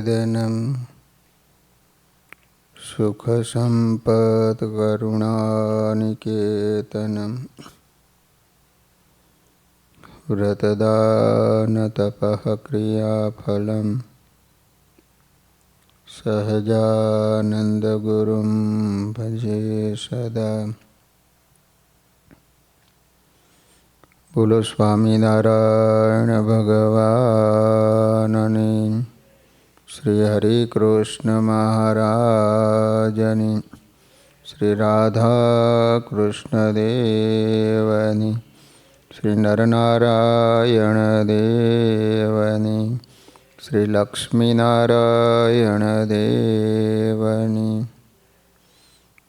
निवेदनं सुखसम्पत्करुणानिकेतनं व्रतदानतपः क्रियाफलं सहजानन्दगुरुं भजे सदा। बोलो स्वामीनारायण भगवाननी, श्री हरि कृष्ण महाराजनी, श्री राधा कृष्ण देवनी, श्री नरनारायण देवनी, श्री लक्ष्मीनारायण देवनी।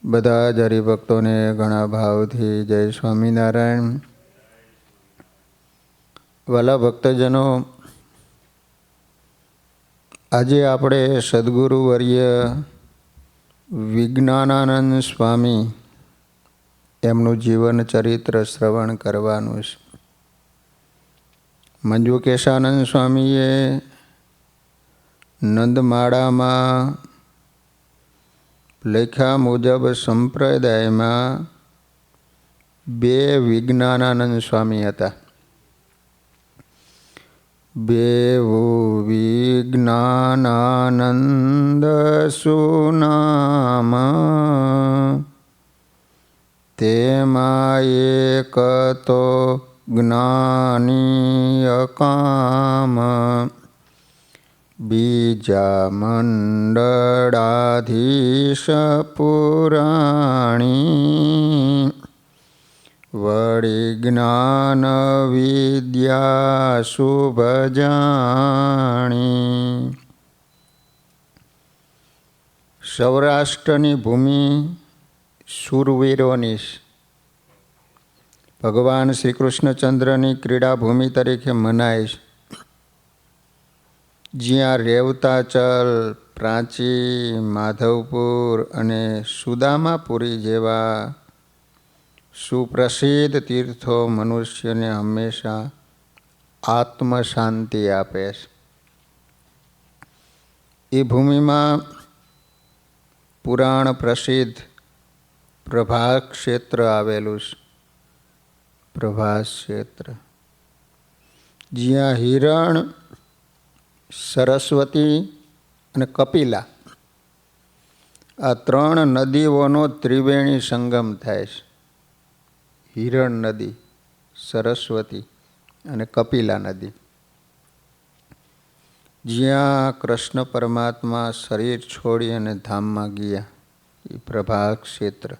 बधा ज हरिभक्तों ने घणा भावथी जय स्वामीनारायण। वाला भक्तजनों, આજે આપણે સદગુરુવર્ય વિજ્ઞાનાનંદ સ્વામી એમનું જીવન ચરિત્ર શ્રવણ કરવાનું છે. મંજુકેશાનંદ સ્વામીએ નંદમાળામાં લખ્યા મુજબ સંપ્રદાયમાં બે વિજ્ઞાનાનંદ સ્વામી હતા. બેવો વિજ્ઞાનાનંદ સુનામ, તેમાં એક તો જ્ઞાની અકામ, બીજા મંડળાધીશ પુરાણી, વળી જ્ઞાન વિદ્યા શુભ જાણી. સૌરાષ્ટ્રની ભૂમિ શૂરવીરોની, ભગવાન શ્રી કૃષ્ણચંદ્રની ક્રીડાભૂમિ તરીકે મનાય છે. જ્યાં રેવતાચલ, પ્રાચી, માધવપુર અને સુદામાપુરી જેવા સુપ્રસિદ્ધ તીર્થો મનુષ્યને હંમેશા આત્મશાંતિ આપે છે. એ ભૂમિમાં પુરાણ પ્રસિદ્ધ પ્રભાસ ક્ષેત્ર આવેલું છે. પ્રભાસ ક્ષેત્ર જ્યાં હિરણ, સરસ્વતી અને કપિલા આ ત્રણ નદીઓનો ત્રિવેણી સંગમ થાય છે. હિરણ નદી, સરસ્વતી અને કપિલા નદી. જ્યાં કૃષ્ણ પરમાત્મા શરીર છોડી અને ધામમાં ગયા એ પ્રભાસ ક્ષેત્ર.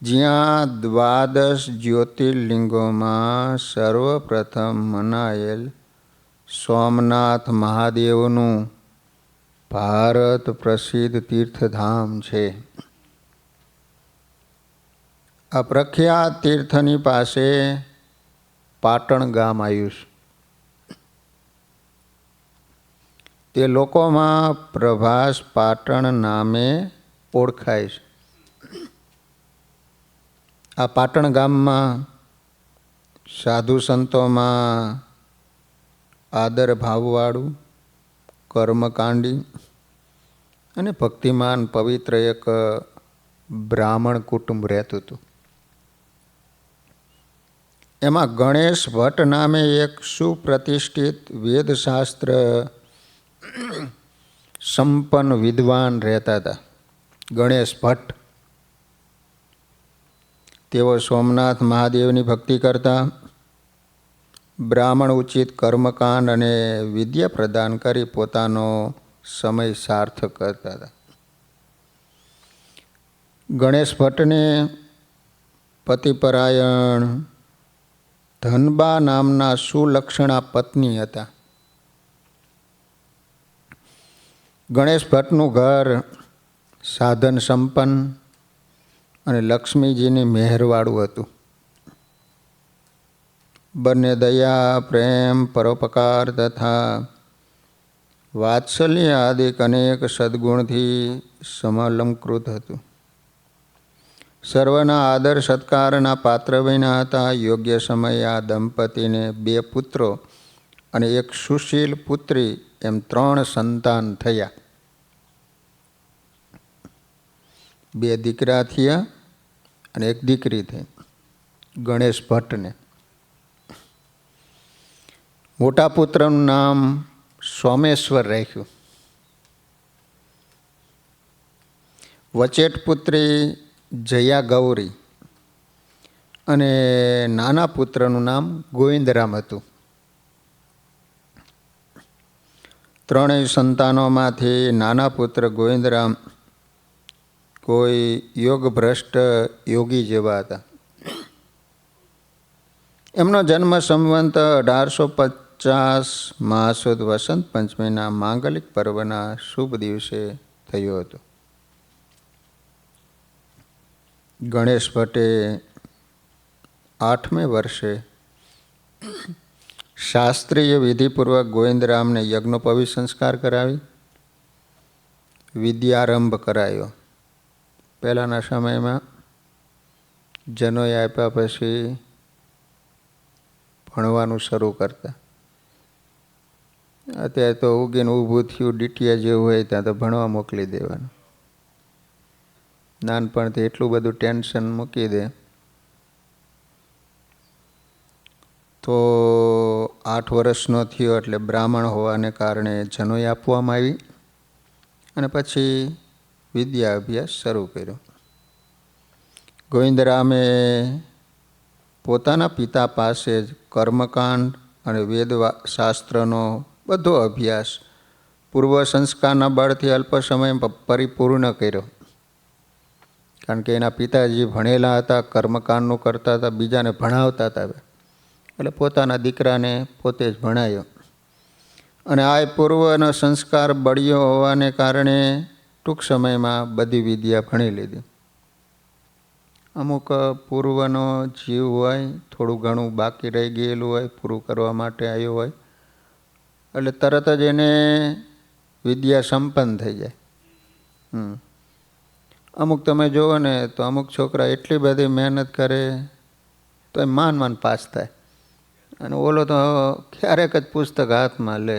જ્યાં 12 જ્યોતિર્લિંગોમાં સર્વપ્રથમ મનાયેલ સોમનાથ મહાદેવનું ભારત પ્રસિદ્ધ તીર્થધામ છે. આ પ્રખ્યાત તીર્થની પાસે પાટણ ગામ આવ્યું છે. તે લોકોમાં પ્રભાસ પાટણ નામે ઓળખાય છે. આ પાટણ ગામમાં સાધુ સંતોમાં આદર ભાવવાળું, કર્મકાંડી અને ભક્તિમાન પવિત્ર એક બ્રાહ્મણ કુટુંબ રહેતું હતું. એમાં ગણેશ ભટ્ટ નામે એક સુપ્રતિષ્ઠિત વેદશાસ્ત્ર સંપન્ન વિદ્વાન રહેતા હતા. ગણેશ ભટ્ટ તેઓ સોમનાથ મહાદેવની ભક્તિ કરતા, બ્રાહ્મણ ઉચિત કર્મકાંડ અને વિદ્યા પ્રદાન કરી પોતાનો સમય સાર્થક કરતા હતા. ગણેશ ભટ્ટને પતિપરાયણ ધનબા નામના સુલક્ષણા પત્ની હતા. ગણેશ ભટ્ટનું ઘર સાધન સંપન્ન અને લક્ષ્મીજીની મહેરવાળું હતું. બંને દયા, પ્રેમ, પરોપકાર તથા વાત્સલ્ય આદિક અનેક સદ્ગુણથી સમલંકૃત હતું. સર્વના આદર સત્કારના પાત્ર બન્યા હતા. યોગ્ય સમયે આ દંપતીને 2 પુત્રો અને એક સુશીલ પુત્રી એમ 3 સંતાન થયા. 2 દીકરા થયા અને 1 દીકરી થઈ, ગણેશ ભટ્ટને. મોટા પુત્રનું નામ સોમેશ્વર રાખ્યું. વચેટ પુત્રી જયા ગૌરી અને નાના પુત્રનું નામ ગોવિંદરામ હતું. 3 સંતાનોમાંથી નાના પુત્ર ગોવિંદરામ કોઈ યોગભ્રષ્ટ યોગી જેવા હતા. એમનો જન્મ સંવંત 1850 મહાસુદ વસંત પંચમીના માંગલિક પર્વના શુભ દિવસે થયો હતો. ગણેશ ભટ્ટે 8મે વર્ષે શાસ્ત્રીય વિધિપૂર્વક ગોવિંદરામને યજ્ઞોપવિત સંસ્કાર કરાવી વિદ્યારંભ કરાયો. પહેલાંના સમયમાં જનોઈ આપ્યા પછી ભણવાનું શરૂ કરતા. અત્યારે તો ઉગીને ઊભું થયું ડીટીયા જેવું હોય ત્યાં તો ભણવા મોકલી દેવાનું. નાનપણથી એટલું બધું ટેન્શન મૂકી દે તો 8 વર્ષનો થયો એટલે બ્રાહ્મણ હોવાને કારણે જનોઈ આપવામાં આવી અને પછી વિદ્યા અભ્યાસ શરૂ કર્યો. ગોવિંદરામે પોતાના પિતા પાસે જ કર્મકાંડ અને વેદશાસ્ત્રનો બધો અભ્યાસ પૂર્વ સંસ્કારના બળથી અલ્પ સમયમાં પરિપૂર્ણ કર્યો. કારણ કે એના પિતાજી ભણેલા હતા, કર્મકાંડનું કરતા હતા, બીજાને ભણાવતા હતા. એટલે પોતાના દીકરાને પોતે જ ભણાયો. અને આ પૂર્વનો સંસ્કાર બળ્યો હોવાને કારણે ટૂંક સમયમાં બધી વિદ્યા ભણી લીધી. અમુક પૂર્વનો જીવ હોય, થોડું ઘણું બાકી રહી ગયેલું હોય, પૂરું કરવા માટે આવ્યો હોય, એટલે તરત જ એને વિદ્યા સંપન્ન થઈ જાય. અમુક તમે જુઓ ને તો અમુક છોકરા એટલી બધી મહેનત કરે તો એ માન પાસ થાય, અને ઓલો તો ક્યારેક જ પુસ્તક હાથમાં લે,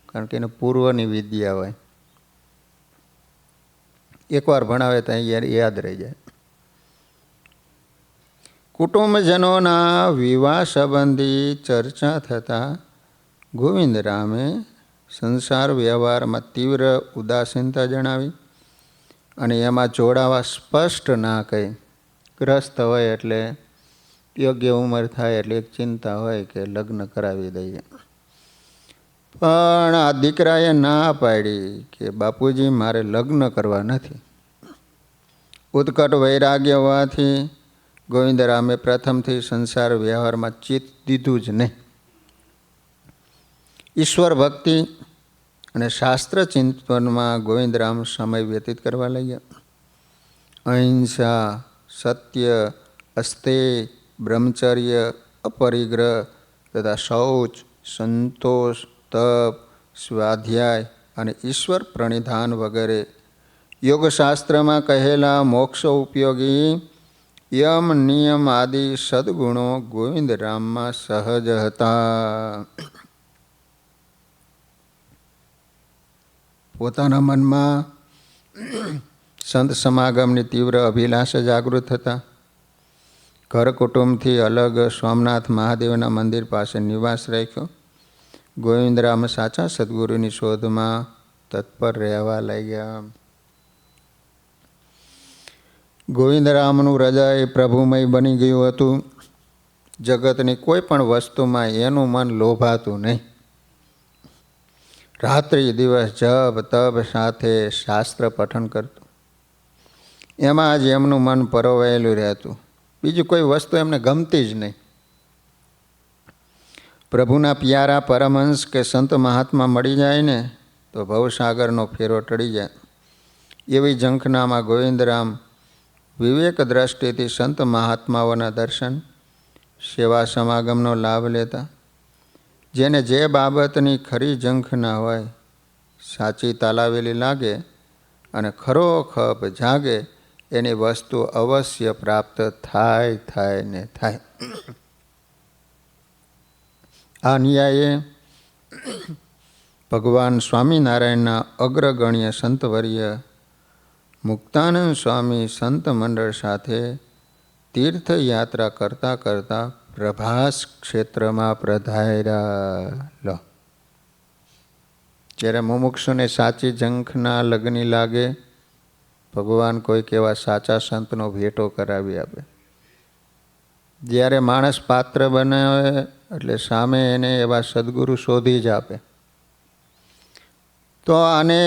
કારણ કે એને પૂર્વની વિદ્યા હોય. એકવાર ભણાવે તો યાદ રહી જાય. કુટુંબજનોના વિવાહ સંબંધી ચર્ચા થતાં ગોવિંદરામે સંસાર વ્યવહારમાં તીવ્ર ઉદાસીનતા જણાવી અને એમાં જોડાવા સ્પષ્ટ ના કહી. ગ્રસ્ત હોય એટલે યોગ્ય ઉંમર થાય એટલે એક ચિંતા હોય કે લગ્ન કરાવી દઈએ. પણ આ દીકરાએ ના પાડી કે બાપુજી મારે લગ્ન કરવા નથી. ઉત્કટ વૈરાગ્ય હોવાથી ગોવિંદરામે પ્રથમથી સંસાર વ્યવહારમાં ચિત્ત દીધું જ નહીં. ઈશ્વર ભક્તિ અને શાસ્ત્ર ચિંતનમાં ગોવિંદરામ સમય વ્યતીત કરવા લાગ્યા. અહિંસા, સત્ય, અસ્તેય, બ્રહ્મચર્ય, અપરિગ્રહ તથા શૌચ, સંતોષ, તપ, સ્વાધ્યાય અને ઈશ્વર પ્રણિધાન વગેરે યોગશાસ્ત્રમાં કહેલા મોક્ષ ઉપયોગી યમ નિયમ આદિ સદગુણો ગોવિંદરામમાં સહજ હતા. પોતાના મનમાં સંત સમાગમની તીવ્ર અભિલાષ જાગૃત થતા ઘર કુટુંબથી અલગ સોમનાથ મહાદેવના મંદિર પાસે નિવાસ રાખ્યો. ગોવિંદરામ સાચા સદગુરુની શોધમાં તત્પર રહેવા લાગ્યા. ગોવિંદરામનું હૃદય પ્રભુમય બની ગયું હતું. જગતની કોઈ પણ વસ્તુમાં એનું મન લોભાતું નહીં. રાત્રિ દિવસ જપ તપ સાથે શાસ્ત્ર પઠન કરતું. એમાં જ એમનું મન પરોવાયેલું રહેતું. બીજું કોઈ વસ્તુ એમને ગમતી જ નહીં. પ્રભુના પ્યારા પરમહંસ કે સંત મહાત્મા મળી જાય ને તો ભવસાગરનો ફેરો ટળી જાય. એવી ઝંખનામાં ગોવિંદરામ વિવેક દ્રષ્ટિથી સંત મહાત્માઓના દર્શન, સેવા સમાગમનો લાભ લેતા. જેને જે બાબતની ખરી ઝંખના હોય, સાચી તાલાવેલી લાગે અને ખરો ખપ જાગે, એની વસ્તુ અવશ્ય પ્રાપ્ત થાય ને થાય. આ ન્યાયે ભગવાન સ્વામિનારાયણના અગ્રગણ્ય સંતવર્ય મુક્તાનંદ સ્વામી સંત મંડળ સાથે તીર્થયાત્રા કરતાં કરતાં પ્રભાસ ક્ષેત્રમાં પધાર્યા. જ્યારે મુમુક્ષુને સાચી ઝંખના લગ્ની લાગે, ભગવાન કોઈક એવા સાચા સંતનો ભેટો કરાવી આપે. જ્યારે માણસ પાત્ર બનાવે એટલે સામે એને એવા સદગુરુ શોધી જ આપે. તો આને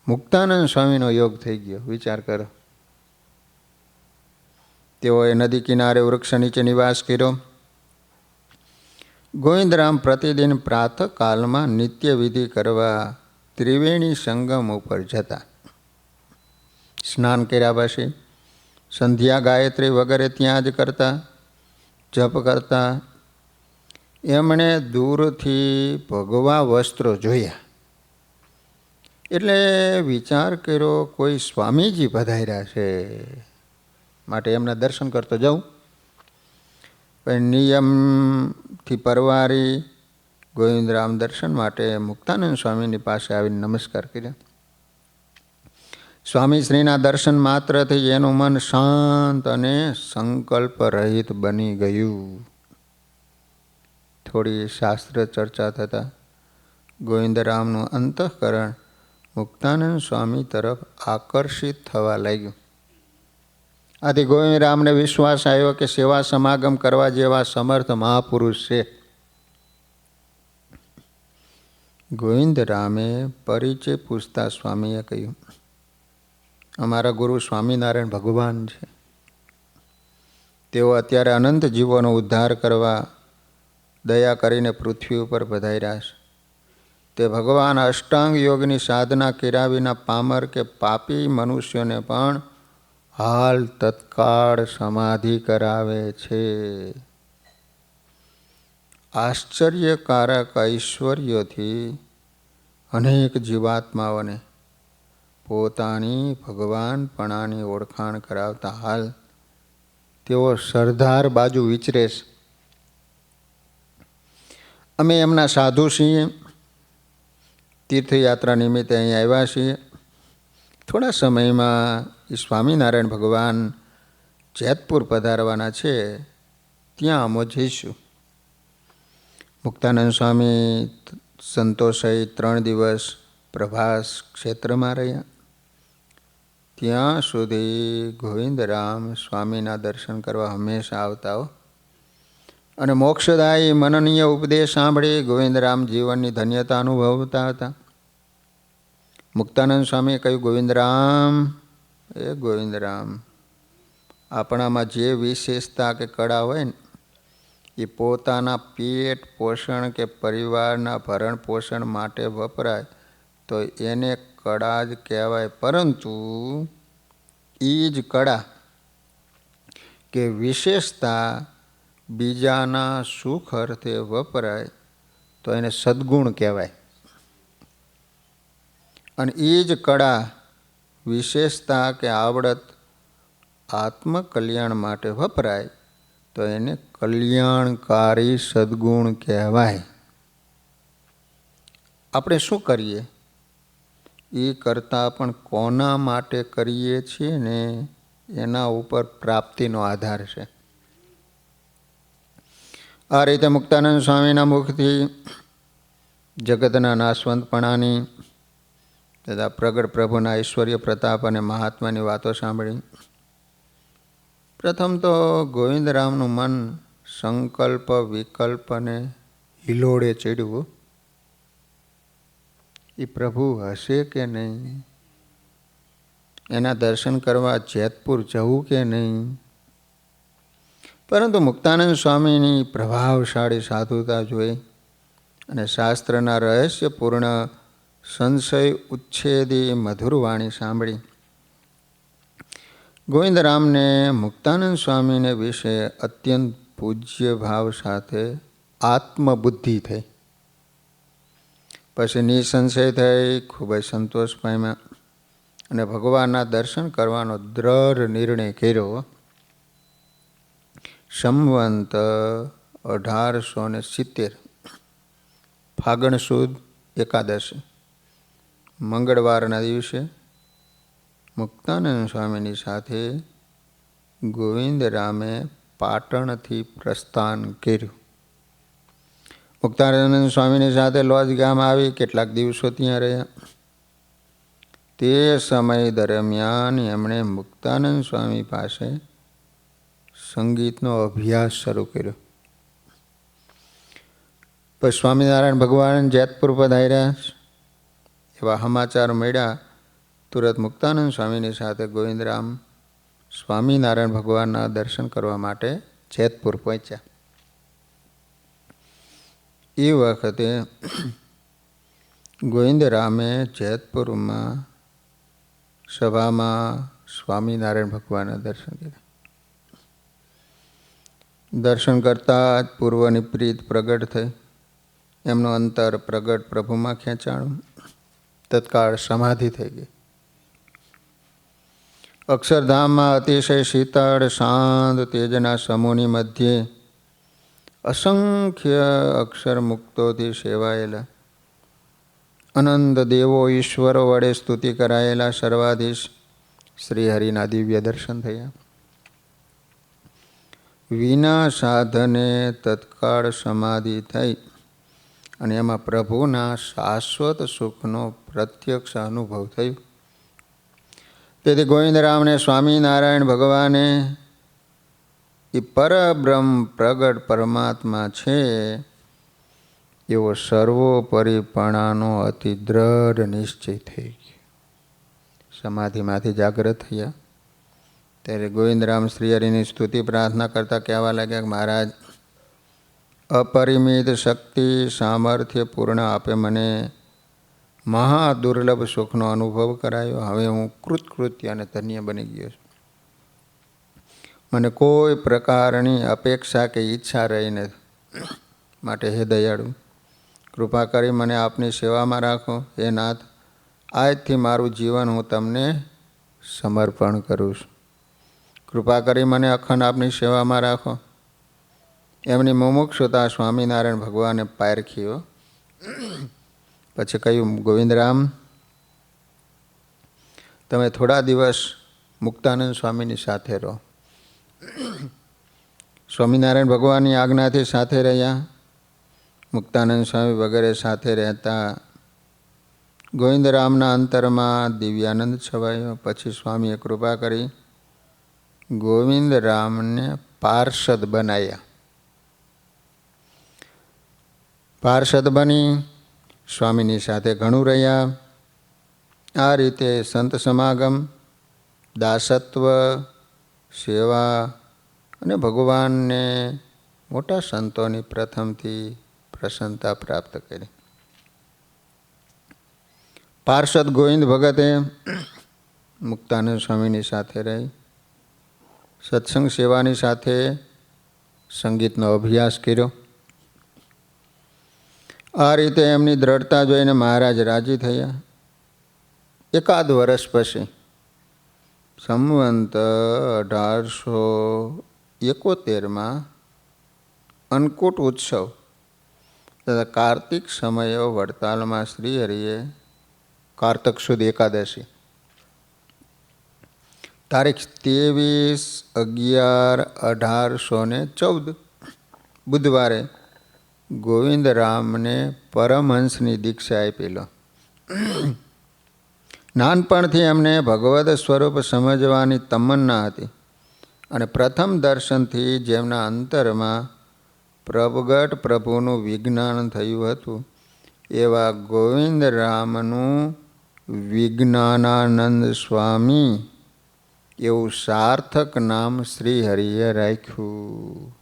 મુક્તાનંદ સ્વામીનો યોગ થઈ ગયો. વિચાર કરો. તેઓએ નદી કિનારે વૃક્ષ નીચે નિવાસ કર્યો. ગોવિંદરામ પ્રતિદિન પ્રાતઃકાલમાં નિત્ય વિધિ કરવા ત્રિવેણી સંગમ ઉપર જતા. સ્નાન કર્યા પછી સંધ્યા ગાયત્રી વગેરે ત્યાં જ કરતા, જપ કરતા. એમણે દૂરથી ભગવા વસ્ત્રો જોયા એટલે વિચાર કર્યો કોઈ સ્વામીજી પધાર્યા છે, માટે એમના દર્શન કરતો જાઉં. પણ નિયમથી પરવારી ગોવિંદરામ દર્શન માટે મુક્તાનંદ સ્વામીની પાસે આવીને નમસ્કાર કર્યા. સ્વામીશ્રીના દર્શન માત્રથી એનું મન શાંત અને સંકલ્પ રહિત બની ગયું. થોડી શાસ્ત્ર ચર્ચા થતાં ગોવિંદરામનું અંતઃકરણ મુક્તાનંદ સ્વામી તરફ આકર્ષિત થવા લાગ્યું. આથી ગોવિંદરામને વિશ્વાસ આવ્યો કે સેવા સમાગમ કરવા જેવા સમર્થ મહાપુરુષ છે. ગોવિંદરામે પરિચય પૂછતા સ્વામીએ કહ્યું, અમારા ગુરુ સ્વામિનારાયણ ભગવાન છે. તેઓ અત્યારે અનંત જીવોનો ઉદ્ધાર કરવા દયા કરીને પૃથ્વી ઉપર પધાર્યા છે. તે ભગવાન અષ્ટાંગ યોગની સાધના કર્યા વિના પામર કે પાપી મનુષ્યોને પણ હાલ તત્કાળ સમાધિ કરાવે છે. આશ્ચર્યકારક ઐશ્વર્યોથી અનેક જીવાત્માઓને પોતાની ભગવાનપણાની ઓળખાણ કરાવતા હાલ તેઓ સરદાર બાજુ વિચરે છે. અમે એમના સાધુ છીએ, તીર્થયાત્રા નિમિત્તે અહીં આવ્યા છીએ. થોડા સમયમાં સ્વામિનારાયણ ભગવાન જેતપુર પધારવાના છે, ત્યાં અમે જઈશું. મુક્તાનંદ સ્વામી સંતો સહિત 3 દિવસ પ્રભાસ ક્ષેત્રમાં રહ્યા. ત્યાં સુધી ગોવિંદરામ સ્વામીના દર્શન કરવા હંમેશા આવતા હો. અને મોક્ષદાયી મનનીય ઉપદેશ સાંભળી ગોવિંદરામ જીવનની ધન્યતા અનુભવતા હતા. મુક્તાનંદ સ્વામીએ કહ્યું, ગોવિંદરામ, આપણામાં જે વિશેષતા કે કળા હોય ને એ પોતાના પેટ પોષણ કે પરિવારના ભરણ પોષણ માટે વપરાય તો એને કળા જ કહેવાય. પરંતુ એ જ કળા કે વિશેષતા બીજાના સુખ અર્થે વપરાય તો એને સદ્ગુણ કહેવાય. અને એ જ કળા વિશેષતા કે આવડત આત્મકલ્યાણ માટે વપરાય તો એને કલ્યાણકારી સદ્ગુણ કહેવાય. આપણે શું કરીએ એ કરતાં પણ કોના માટે કરીએ છીએ ને એના ઉપર પ્રાપ્તિનો આધાર છે. આ રીતે મુક્તાનંદ સ્વામીના મુખથી જગતના નાશવંતપણાની તથા પ્રગટ પ્રભુના ઐશ્વર્ય પ્રતાપ અને મહાત્માની વાતો સાંભળી પ્રથમ તો ગોવિંદરામનું મન સંકલ્પ વિકલ્પ અને હિલોડે ચડ્યું. એ પ્રભુ હશે કે નહીં, એના દર્શન કરવા જેતપુર જવું કે નહીં. પરંતુ મુક્તાનંદ સ્વામીની પ્રભાવશાળી સાધુતા જોઈ અને શાસ્ત્રના રહસ્યપૂર્ણ સંશય ઉચ્છેદી મધુર વાણી સાંભળી ગોવિંદરામને મુક્તાનંદ સ્વામીને વિશે અત્યંત પૂજ્ય ભાવ સાથે આત્મબુદ્ધિ થઈ. પછી નિસંશય થઈ ખૂબ જ સંતોષ પામ્યા અને ભગવાનના દર્શન કરવાનો દ્રઢ નિર્ણય કર્યો. સંવંત 1870 ફાગણ સુદ એકાદશી મંગળવારના દિવસે મુક્તાનંદ સ્વામીની સાથે ગોવિંદરામે પાટણથી પ્રસ્થાન કર્યું. મુક્તાનંદ સ્વામીની સાથે લોજ ગામ આવી કેટલાક દિવસો ત્યાં રહ્યા. તે સમય દરમિયાન એમણે મુક્તાનંદ સ્વામી પાસે સંગીતનો અભ્યાસ શરૂ કર્યો. પછી સ્વામિનારાયણ ભગવાન જેતપુર પધાર્યા. એવા સમાચાર મળ્યા. તુરત મુક્તાનંદ સ્વામીની સાથે ગોવિંદરામ સ્વામિનારાયણ ભગવાનના દર્શન કરવા માટે જેતપુર પહોંચ્યા. એ વખતે ગોવિંદરામે જેતપુરમાં સભામાં સ્વામિનારાયણ ભગવાનના દર્શન કર્યા. દર્શન કરતાં જ પૂર્વની પ્રીત પ્રગટ થઈ. એમનું અંતર પ્રગટ પ્રભુમાં ખેંચાણું. તત્કાળ સમાધિ થઈ ગઈ. અક્ષરધામમાં અતિશય શીતળ શાંત તેજના સમૂહની મધ્યે અસંખ્ય અક્ષર મુક્તોથી સેવાયેલા અનંત દેવો ઈશ્વરો વડે સ્તુતિ કરાયેલા સર્વાધીશ શ્રીહરિના દિવ્ય દર્શન થયા. વિના સાધને તત્કાળ સમાધિ થઈ અને એમાં પ્રભુના શાશ્વત સુખનો પ્રત્યક્ષ અનુભવ થયો. તેથી ગોવિંદરામને સ્વામિનારાયણ ભગવાને એ પરબ્રહ્મ પ્રગટ પરમાત્મા છે એવો સર્વોપરીપણાનો અતિ દ્રઢ નિશ્ચય થઈ ગયો. સમાધિમાંથી જાગૃત થયા. ત્યારે ગોવિંદરામ શ્રીહરિની સ્તુતિ પ્રાર્થના કરતા કહેવા લાગ્યા કે મહારાજ, અપરિમિત શક્તિ સામર્થ્ય પૂર્ણ આપે મને મહાદુર્લભ સુખનો અનુભવ કરાયો. હવે હું કૃતકૃત્ય અને ધન્ય બની ગયો છું. મને કોઈ પ્રકારની અપેક્ષા કે ઈચ્છા રહી નથી. માટે હે દયાળુ, કૃપા કરી મને આપની સેવામાં રાખો. હે નાથ, આજથી મારું જીવન હું તમને સમર્પણ કરું છું. કૃપા કરી મને અખંડ આપની સેવામાં રાખો. એમની મુમુક્ષુતા સ્વામિનારાયણ ભગવાને પારખીઓ. પછી કહ્યું, ગોવિંદરામ, તમે થોડા દિવસ મુક્તાનંદ સ્વામીની સાથે રહો. સ્વામિનારાયણ ભગવાનની આજ્ઞાથી સાથે રહ્યા. મુક્તાનંદ સ્વામી વગેરે સાથે રહેતા ગોવિંદરામના અંતરમાં દિવ્યાનંદ છવાયો. પછી સ્વામીએ કૃપા કરી ગોવિંદરામને પાર્ષદ બનાવ્યા. પાર્ષદ બની સ્વામીની સાથે ઘણું રહ્યા. આ રીતે સંત સમાગમ, દાસત્વ, સેવા અને ભગવાનને મોટા સંતોની પ્રથમથી પ્રસન્નતા પ્રાપ્ત કરી. પાર્ષદ ગોવિંદ ભગતે મુક્તાનંદ સ્વામીની સાથે રહી સત્સંગ સેવાની સાથે સંગીતનો અભ્યાસ કર્યો. આ રીતે એમની દ્રઢતા જોઈને મહારાજ રાજી થયા. એકાદ વર્ષ પછી સંવંત 1871 અન્નકૂટ ઉત્સવ તથા કાર્તિક સમયો વડતાલમાં શ્રીહરિએ કારતક સુદ એકાદશી તારીખ 23/11/1814 બુધવારે ગોવિંદરામને પરમહંસની દીક્ષા આપેલો. નાનપણથી એમને ભગવદ સ્વરૂપ સમજવાની તમન્ના હતી અને પ્રથમ દર્શનથી જેમના અંતરમાં પ્રગટ પ્રભુનું વિજ્ઞાન થયું હતું એવા ગોવિંદરામનું વિજ્ઞાનાનંદ સ્વામી એવું સાર્થક નામ શ્રીહરિએ રાખ્યું.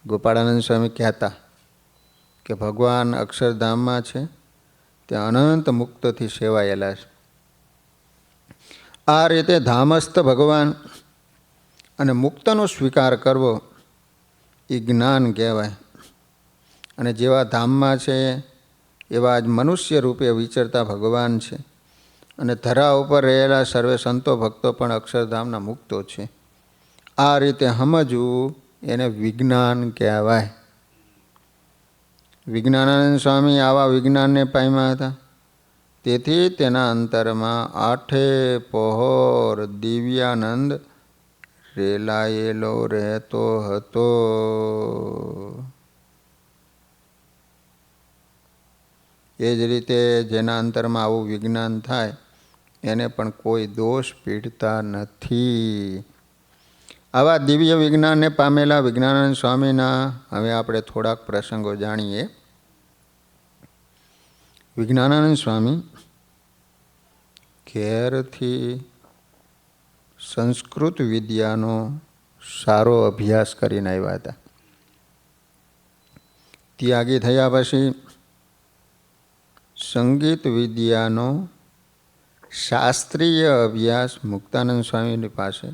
ગોપાળાનંદ સ્વામી કહેતા કે ભગવાન અક્ષરધામમાં છે, ત્યાં અનંત મુક્તથી સેવાયેલા છે. આ રીતે ધામસ્થ ભગવાન અને મુક્તનો સ્વીકાર કરવો એ જ્ઞાન કહેવાય. અને જેવા ધામમાં છે એવા જ મનુષ્ય રૂપે વિચરતા ભગવાન છે. અને ધરા ઉપર રહેલા સર્વે સંતો ભક્તો પણ અક્ષરધામના મુક્તો છે. આ રીતે સમજવું એને વિજ્ઞાન કહેવાય. વિજ્ઞાનાનંદ સ્વામી આવા વિજ્ઞાનને પામ્યા હતા. તેથી તેના અંતરમાં આઠે પહોર દિવ્યાનંદ રેલાયેલો રહેતો હતો. એ જ રીતે જેના અંતરમાં આવું વિજ્ઞાન થાય એને પણ કોઈ દોષ પીડતા નથી. આવા દિવ્ય વિજ્ઞાનને પામેલા વિજ્ઞાનાનંદ સ્વામીના હવે આપણે થોડાક પ્રસંગો જાણીએ. વિજ્ઞાનાનંદ સ્વામી ઘેરથી સંસ્કૃત વિદ્યાનો સારો અભ્યાસ કરીને આવ્યા હતા. ત્યાગી થયા પછી સંગીત વિદ્યાનો શાસ્ત્રીય અભ્યાસ મુક્તાનંદ સ્વામીની પાસે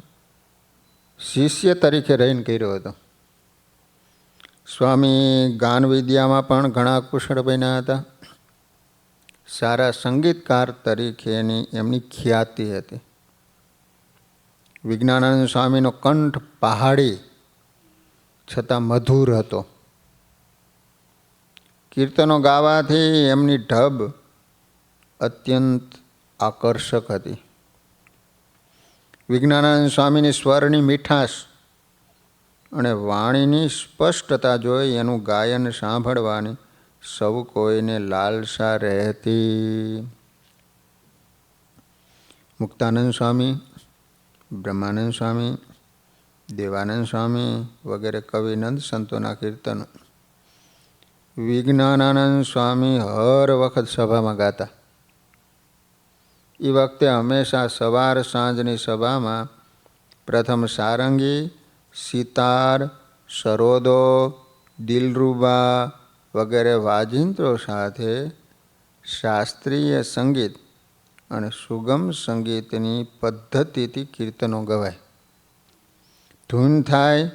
શિષ્ય તરીકે રહીને કર્યો હતો. સ્વામી ગાન વિદ્યામાં પણ ઘણા કુશળ બન્યા હતા. સારા સંગીતકાર તરીકેની એમની ખ્યાતિ હતી. વિજ્ઞાનાનંદ સ્વામીનો કંઠ પહાડી છતાં મધુર હતો. કીર્તનો ગાવાથી એમની ઢબ અત્યંત આકર્ષક હતી. વિજ્ઞાનાનંદ સ્વામીની સ્વરની મીઠાશ અને વાણીની સ્પષ્ટતા જોઈ એનું ગાયન સાંભળવાની સૌ કોઈને લાલસા રહેતી. મુક્તાનંદ સ્વામી, બ્રહ્માનંદ સ્વામી, દેવાનંદ સ્વામી વગેરે કવિનંદ સંતોના કીર્તનો વિજ્ઞાનાનંદ સ્વામી હર વખત સભામાં ગાતા. એ વખતે હંમેશા સવાર સાંજની સભામાં પ્રથમ સારંગી, સિતાર, સરોદો, દિલરૂબા વગેરે વાજિંત્રો સાથે શાસ્ત્રીય સંગીત અને સુગમ સંગીતની પદ્ધતિથી કીર્તનો ગવાય. ધૂન થાય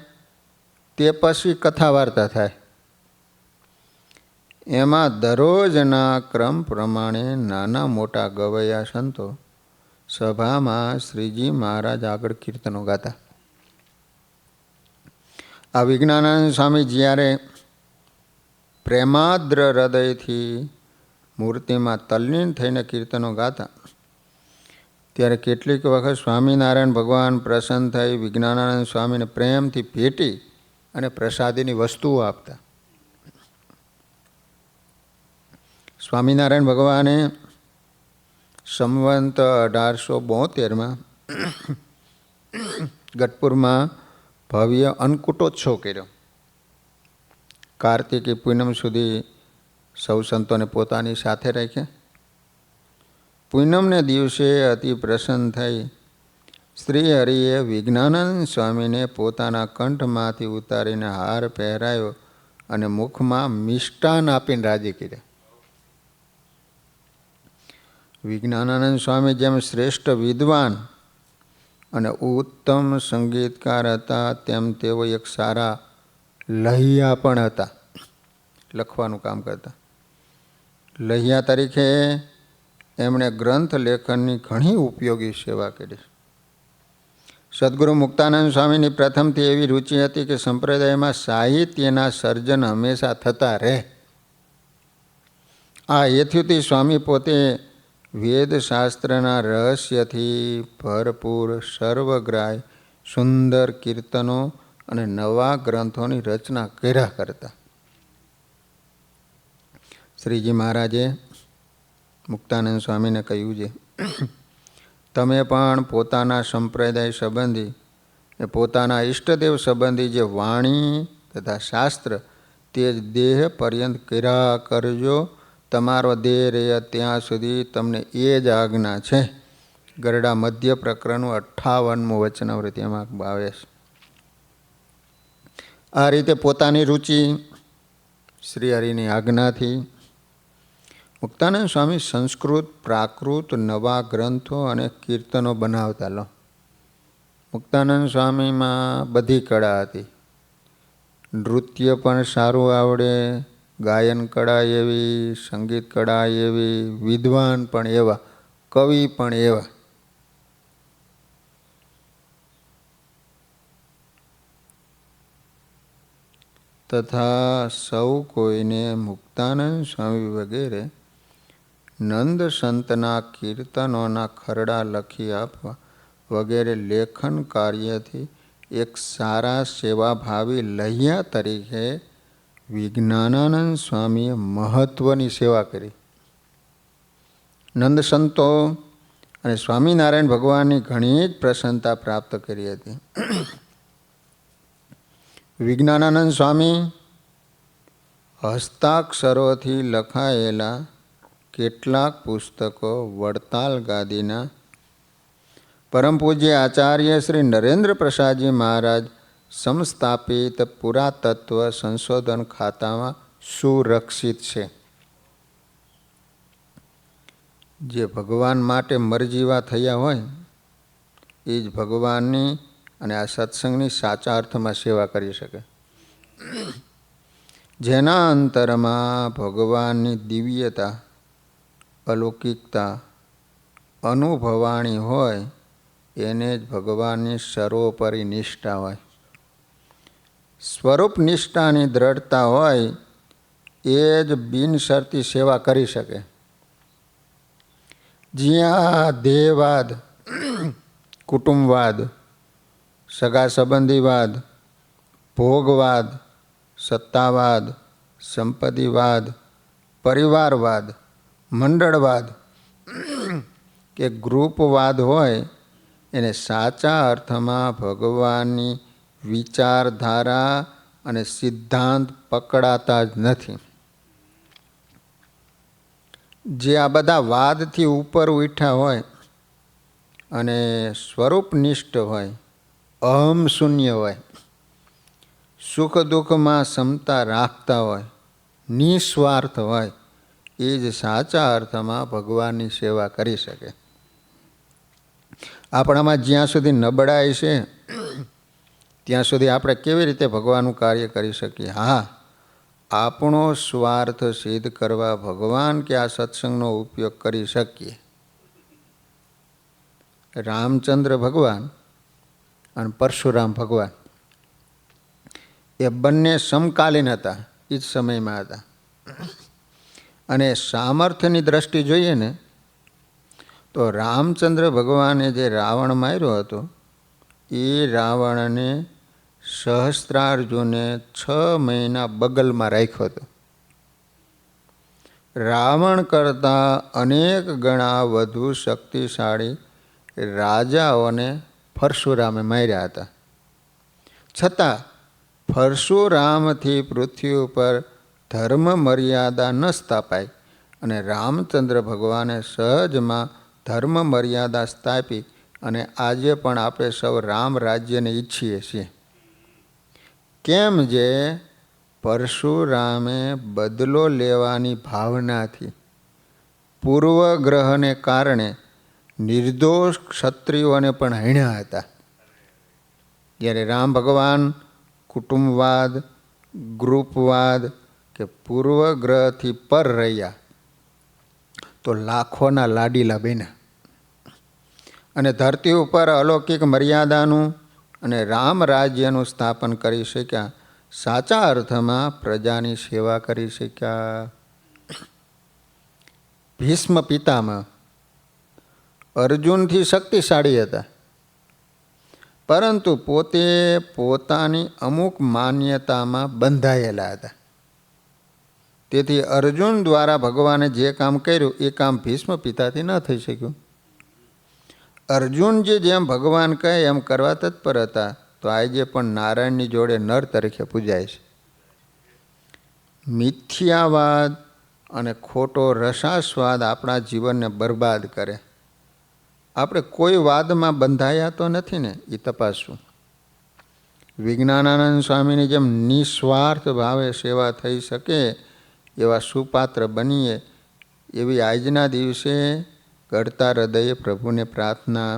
તે પછી કથા વાર્તા થાય. એમાં દરરોજના ક્રમ પ્રમાણે નાના મોટા ગવૈયા સંતો સભામાં શ્રીજી મહારાજ આગળ કીર્તનો ગાતા. આ વિજ્ઞાનાનંદ સ્વામી જ્યારે પ્રેમાદ્ર હૃદયથી મૂર્તિમાં તલ્લીન થઈને કીર્તનો ગાતા ત્યારે કેટલીક વખત સ્વામિનારાયણ ભગવાન પ્રસન્ન થઈ વિજ્ઞાનાનંદ સ્વામીને પ્રેમથી ભેટી અને પ્રસાદીની વસ્તુઓ આપતા. સ્વામિનારાયણ ભગવાને સંવંત 1872માં ગઢપુરમાં ભવ્ય અન્નકૂટોત્સવ કર્યો. કાર્તિકી પૂનમ સુધી સૌ સંતોને પોતાની સાથે રાખ્યા. પૂનમને દિવસે અતિ પ્રસન્ન થઈ શ્રી હરિએ વિજ્ઞાનાનંદ સ્વામીને પોતાના કંઠમાંથી ઉતારીને હાર પહેરાયો અને મુખમાં મિષ્ટાન આપીને રાજી કર્યા. વિજ્ઞાનાનંદ સ્વામી જેમ શ્રેષ્ઠ વિદ્વાન અને ઉત્તમ સંગીતકાર હતા તેમ તેઓ એક સારા લહિયા પણ હતા. લખવાનું કામ કરતા. લહિયા તરીકે એમણે ગ્રંથ લેખનની ઘણી ઉપયોગી સેવા કરી. સદગુરુ મુક્તાનંદ સ્વામીની પ્રથમથી એવી રુચિ હતી કે સંપ્રદાયમાં સાહિત્યના સર્જન હંમેશા થતા રહે. આ હેતુથી સ્વામી પોતે વેદશાસ્ત્રના રહસ્યથી ભરપૂર સર્વગ્રાહી સુંદર કીર્તનો અને નવા ગ્રંથોની રચના કર્યા કરતા. શ્રીજી મહારાજે મુક્તાનંદ સ્વામીને કહ્યું છે, તમે પણ પોતાના સંપ્રદાય સંબંધી પોતાના ઈષ્ટદેવ સંબંધી જે વાણી તથા શાસ્ત્ર તે જ દેહ પર્યંત કર્યા કરજો. તમારો દેહ રહે ત્યાં સુધી તમને એ જ આજ્ઞા છે. ગરડા મધ્ય પ્રકરણનું 58મું વચનાવૃત્તિ એમાં આવે છે. આ રીતે પોતાની રુચિ શ્રી હરિની આજ્ઞાથી મુક્તાનંદ સ્વામી સંસ્કૃત પ્રાકૃત નવા ગ્રંથો અને કીર્તનો બનાવતા લો. મુક્તાનંદ સ્વામીમાં બધી કળા હતી. નૃત્ય પણ સારું આવડે, ગાયન કળા એવી, સંગીત કળા એવી, વિદ્વાન પણ એવા, કવિ પણ એવા. તથા સૌ કોઈને મુક્તાનંદ સ્વામી વગેરે નંદ સંતના કીર્તનોના ખરડા લખી આપવા વગેરે લેખન કાર્યથી એક સારા સેવાભાવી લહ્યા તરીકે વિજ્ઞાનાનંદ સ્વામીએ મહત્ત્વની સેવા કરી. નંદ સંતો અને સ્વામિનારાયણ ભગવાનની ઘણી જ પ્રસન્નતા પ્રાપ્ત કરી હતી. વિજ્ઞાનાનંદ સ્વામી હસ્તાક્ષરોથી લખાયેલા કેટલાક પુસ્તકો વડતાલ ગાદીના પરમ પૂજ્ય આચાર્ય શ્રી નરેન્દ્ર પ્રસાદજી મહારાજ સમસ્થાપિત પુરાતત્વ સંશોધન ખાતામાં સુરક્ષિત છે. જે ભગવાન માટે મરજીવા થયા હોય એ જ ભગવાનની અને આ સત્સંગની સાચા અર્થમાં સેવા કરી શકે. જેના અંતરમાં ભગવાનની દિવ્યતા અલૌકિકતા અનુભવાણી હોય એને જ ભગવાનની સર્વોપરી નિષ્ઠા હોય. સ્વરૂપ નિષ્ઠાની દ્રઢતા હોય એ જ બિનશરતી સેવા કરી શકે. જ્યાં દેહવાદ, કુટુંબવાદ, સગા સંબંધીવાદ, ભોગવાદ, સત્તાવાદ, સંપત્તિવાદ, પરિવારવાદ, મંડળવાદ કે ગ્રુપવાદ હોય એને સાચા અર્થમાં ભગવાનની વિચારધારા અને સિદ્ધાંત પકડાતા જ નથી. જે આ બધા વાદથી ઉપર ઉઠ્યા હોય અને સ્વરૂપનિષ્ઠ હોય, અહમ શૂન્ય હોય, સુખ દુઃખમાં ક્ષમતા રાખતા હોય, નિસ્વાર્થ હોય, એ જ સાચા અર્થમાં ભગવાનની સેવા કરી શકે. આપણામાં જ્યાં સુધી નબળાઈ છે ત્યાં સુધી આપણે કેવી રીતે ભગવાનનું કાર્ય કરી શકીએ? હા, આપણો સ્વાર્થ સિદ્ધ કરવા ભગવાન કે આ સત્સંગનો ઉપયોગ કરી શકીએ. રામચંદ્ર ભગવાન અને પરશુરામ ભગવાન એ બંને સમકાલીન હતા, એ જ સમયમાં હતા. અને સામર્થ્યની દ્રષ્ટિ જોઈએ ને તો રામચંદ્ર ભગવાને જે રાવણ માર્યો હતો એ રાવણને સહસ્ત્રાર્જુને 6 મહિના બગલમાં રાખ્યો હતો. રાવણ કરતાં અનેક ગણા વધુ શક્તિશાળી રાજાઓને પરશુરામે માર્યા હતા. છતાં પરશુરામથી પૃથ્વી ઉપર ધર્મ મર્યાદા ન સ્થાપાય અને રામચંદ્ર ભગવાને સહજમાં ધર્મ મર્યાદા સ્થાપી અને આજે પણ આપણે સૌ રામ રાજ્યને ઈચ્છીએ છીએ. કેમ જે પરશુરામે બદલો લેવાની ભાવનાથી પૂર્વગ્રહને કારણે નિર્દોષ ક્ષત્રિયોને પણ હણ્યા હતા. જ્યારે રામ ભગવાન કુટુંબવાદ, ગ્રુપવાદ કે પૂર્વગ્રહથી પર રહ્યા તો લાખોના લાડીલા બન્યા અને ધરતી ઉપર અલૌકિક મર્યાદાનું અને રામ રાજ્યનું સ્થાપન કરી શક્યા. સાચા અર્થમાં પ્રજાની સેવા કરી શક્યા. ભીષ્મ પિતામહ અર્જુનથી શક્તિશાળી હતા, પરંતુ પોતે પોતાની અમુક માન્યતામાં બંધાયેલા હતા. તેથી અર્જુન દ્વારા ભગવાને જે કામ કર્યું એ કામ ભીષ્મ પિતાથી ન થઈ શક્યું. અર્જુનજી જેમ ભગવાન કહે એમ કરવા તત્પર હતા તો આજે પણ નારાયણની જોડે નર તરીકે પૂજાય છે. મિથ્યાવાદ અને ખોટો રસાસ્વાદ આપણા જીવનને બરબાદ કરે. આપણે કોઈ વાદમાં બંધાયા તો નથી ને, એ તપાસવું. વિજ્ઞાનાનંદ સ્વામીની જેમ નિસ્વાર્થ ભાવે સેવા થઈ શકે એવા સુપાત્ર બનીએ એવી આજના દિવસે ગળતા હૃદયે પ્રભુને પ્રાર્થના.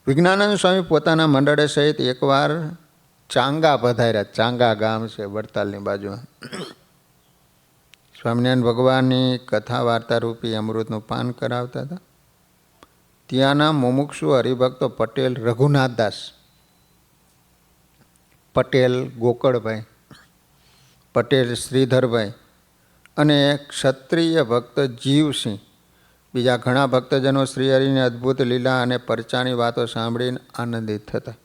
વિજ્ઞાનાનંદ સ્વામી પોતાના મંડળે સહિત એકવાર ચાંગા પધાર્યા. ચાંગા ગામ છે વડતાલની બાજુમાં. સ્વામિનારાયણ ભગવાનની કથા વાર્તા રૂપી અમૃતનું પાન કરાવતા હતા. ત્યાંના મુમુક્ષુ હરિભક્તો પટેલ રઘુનાથદાસ, પટેલ ગોકળભાઈ પટેલ શ્રીધરભાઈ અને ક્ષત્રિય ભક્ત જીવસિંહ, બીજા ઘણા ભક્તજનો શ્રીહરિની અદ્ભુત લીલા અને પરચાની વાતો સાંભળીને આનંદિત થતા.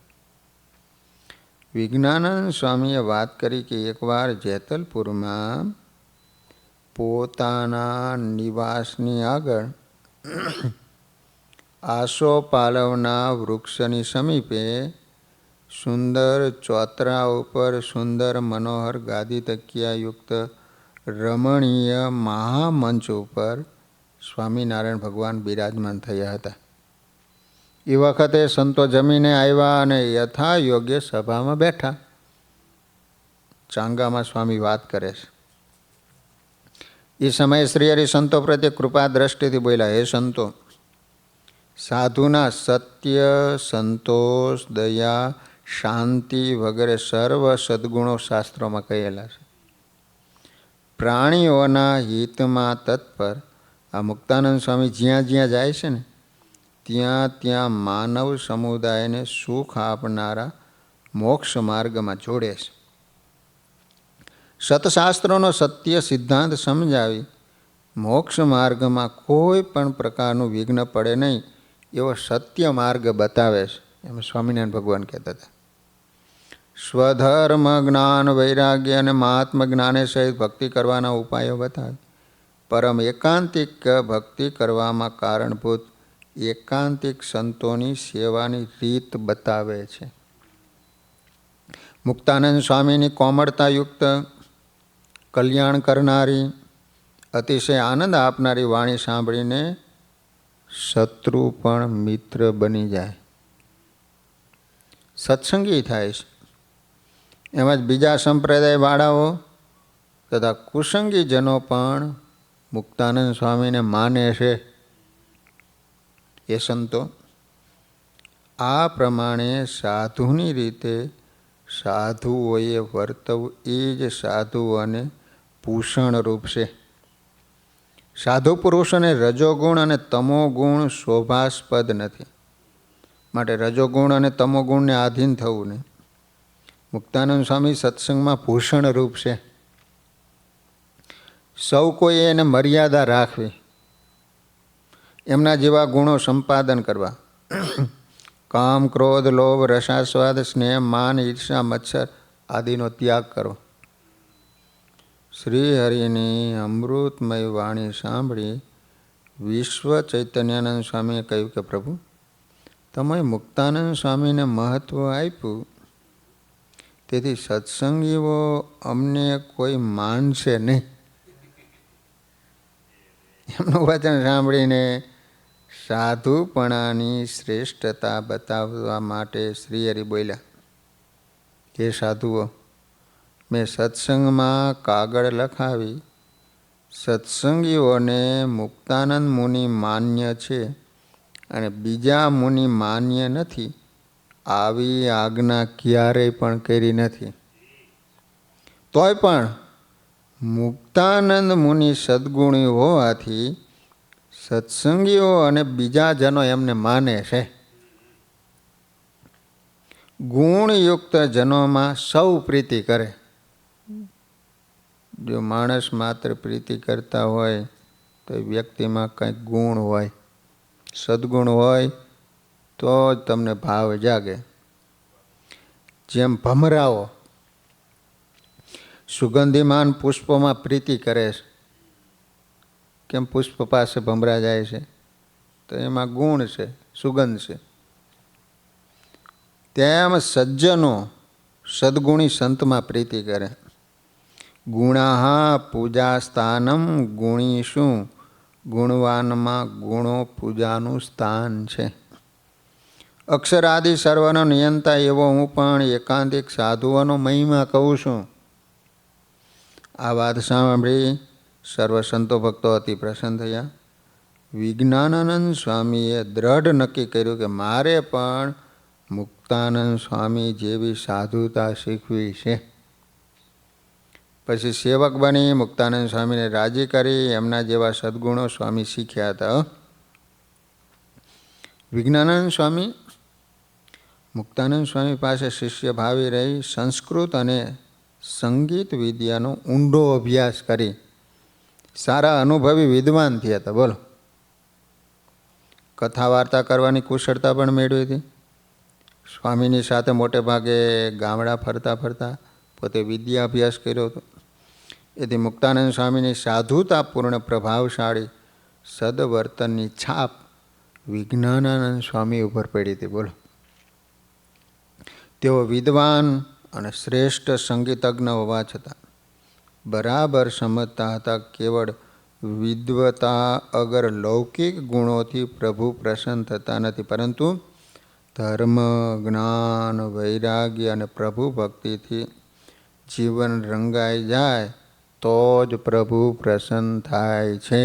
વિજ્ઞાનંદ સ્વામીએ વાત કરી કે એકવાર જેતલપુરમાં પોતાના નિવાસની આગળ આસોપાલવના વૃક્ષની સમીપે સુંદર ચોતરા ઉપર સુંદર મનોહર ગાદી તકિયાયુક્ત રમણીય મહામંચ ઉપર સ્વામિનારાયણ ભગવાન બિરાજમાન થયા હતા. એ વખતે સંતો જમીને આવ્યા અને યથા યોગ્ય સભામાં બેઠા. ચાંગામાં સ્વામી વાત કરે છે. એ સમયે શ્રીહરિ સંતો પ્રત્યે કૃપા દ્રષ્ટિથી બોલ્યા, હે સંતો, સાધુના સત્ય, સંતોષ, દયા, શાંતિ વગેરે સર્વ સદ્ગુણો શાસ્ત્રોમાં કહેલા છે. પ્રાણીઓના હિતમાં તત્પર આ મુક્તાનંદ સ્વામી જ્યાં જ્યાં જાય છે ને ત્યાં ત્યાં માનવ સમુદાયને સુખ આપનારા મોક્ષ માર્ગમાં જોડે છે. સતશાસ્ત્રોનો સત્ય સિદ્ધાંત સમજાવી મોક્ષ માર્ગમાં કોઈ પણ પ્રકારનું વિઘ્ન પડે નહીં એવો સત્ય માર્ગ બતાવે છે, એમ સ્વામિનારાયણ ભગવાન કહેતા હતા. સ્વધર્મ, જ્ઞાન, વૈરાગ્ય અને મહાત્મ જ્ઞાને સહિત ભક્તિ કરવાના ઉપાયો બતાવે. પરમ એકાંતિક ભક્તિ કરવામાં કારણભૂત એકાંતિક સંતોની સેવાની રીત બતાવે છે. મુક્તાનંદ સ્વામીની કોમળતાયુક્ત, કલ્યાણ કરનારી, અતિશય આનંદ આપનારી વાણી સાંભળીને શત્રુ પણ મિત્ર બની જાય, સત્સંગી થાય છે. એમ જ બીજા સંપ્રદાયવાળાઓ તથા કુસંગીજનો પણ મુક્તાનંદ સ્વામીને માને છે. એ સંતો આ પ્રમાણે સાધુની રીતે સાધુઓએ વર્તવું એ જ સાધુઓને ભૂષણરૂપ છે. સાધુ પુરુષોને રજોગુણ અને તમોગુણ શોભાસ્પદ નથી, માટે રજોગુણ અને તમોગુણને આધીન થવું નહીં. મુક્તાનંદ સ્વામી સત્સંગમાં ભૂષણરૂપ છે. સૌ કોઈએ એને મર્યાદા રાખવી, એમના જેવા ગુણો સંપાદન કરવા. કામ, ક્રોધ, લોભ, રસાસ્વાદ, સ્નેહ, માન, ઈર્ષા, મત્સર આદિનો ત્યાગ કરો. શ્રીહરિની અમૃતમય વાણી સાંભળી વિશ્વ ચૈતન્યાનંદ સ્વામીએ કહ્યું કે પ્રભુ, તમે મુક્તાનંદ સ્વામીને મહત્ત્વ આપ્યું, તેથી સત્સંગીઓ અમને કોઈ માનશે નહીં. એમનું વચન સાંભળીને સાધુપણાની શ્રેષ્ઠતા બતાવવા માટે શ્રીહરિ બોલ્યા, હે સાધુઓ, મેં સત્સંગમાં કાગળ લખાવી સત્સંગીઓને મુક્તાનંદ મુનિ માન્ય છે અને બીજા મુનિ માન્ય નથી આવી આજ્ઞા ક્યારેય પણ કરી નથી. તોય પણ મુક્તાનંદ મુનિ સદ્ગુણી હોવાથી સત્સંગીઓ અને બીજા જનો એમને માને છે. ગુણયુક્ત જનોમાં સૌ પ્રીતિ કરે. જો માણસ માત્ર પ્રીતિ કરતા હોય તો વ્યક્તિમાં કંઈક ગુણ હોય, સદ્ગુણ હોય તો જ તમને ભાવ જાગે. જેમ ભમરાઓ સુગંધીમાન પુષ્પોમાં પ્રીતિ કરે છે, કેમ પુષ્પ પાસે ભમરા જાય છે? તો એમાં ગુણ છે, સુગંધ છે. તેમ સજ્જનો સદ્ગુણી સંતમાં પ્રીતિ કરે. ગુણાહા પૂજા સ્થાનમ ગુણીષુ, ગુણવાનમાં ગુણો પૂજાનું સ્થાન છે. અક્ષરાદિ સર્વનો નિયંતા એવો હું પણ એકાંતિક સાધુઓનો મહિમા કહું છું. આ વાત સાંભળી સર્વ સંતો ભક્તો અતિ પ્રસન્ન થયા. વિજ્ઞાનાનંદ સ્વામીએ દ્રઢ નક્કી કર્યું કે મારે પણ મુક્તાનંદ સ્વામી જેવી સાધુતા શીખવી છે. પછી સેવક બની મુક્તાનંદ સ્વામીને રાજી કરી એમના જેવા સદ્ગુણો સ્વામી શીખ્યા હતા. વિજ્ઞાનાનંદ સ્વામી મુક્તાનંદ સ્વામી પાસે શિષ્ય ભાવી રહી સંસ્કૃત અને સંગીત વિદ્યાનો ઊંડો અભ્યાસ કરી સારા અનુભવી વિદ્વાન થયા હતા. બોલો, કથા વાર્તા કરવાની કુશળતા પણ મેળવી હતી. સ્વામીની સાથે મોટે ભાગે ગામડા ફરતા ફરતા પોતે વિદ્યા અભ્યાસ કર્યો હતો. એથી મુક્તાનંદ સ્વામીની સાધુતાપૂર્ણ પ્રભાવશાળી સદવર્તનની છાપ વિજ્ઞાનાનંદ સ્વામી ઉપર પડી હતી. બોલો, તેઓ વિદ્વાન અને શ્રેષ્ઠ સંગીતજ્ઞ હોવા છતાં બરાબર સમજતા હતા કેવળ વિદ્વતા અગર લૌકિક ગુણોથી પ્રભુ પ્રસન્ન થતા નથી, પરંતુ ધર્મ, જ્ઞાન, વૈરાગ્ય અને પ્રભુ ભક્તિથી જીવન રંગાઈ જાય તો જ પ્રભુ પ્રસન્ન થાય છે.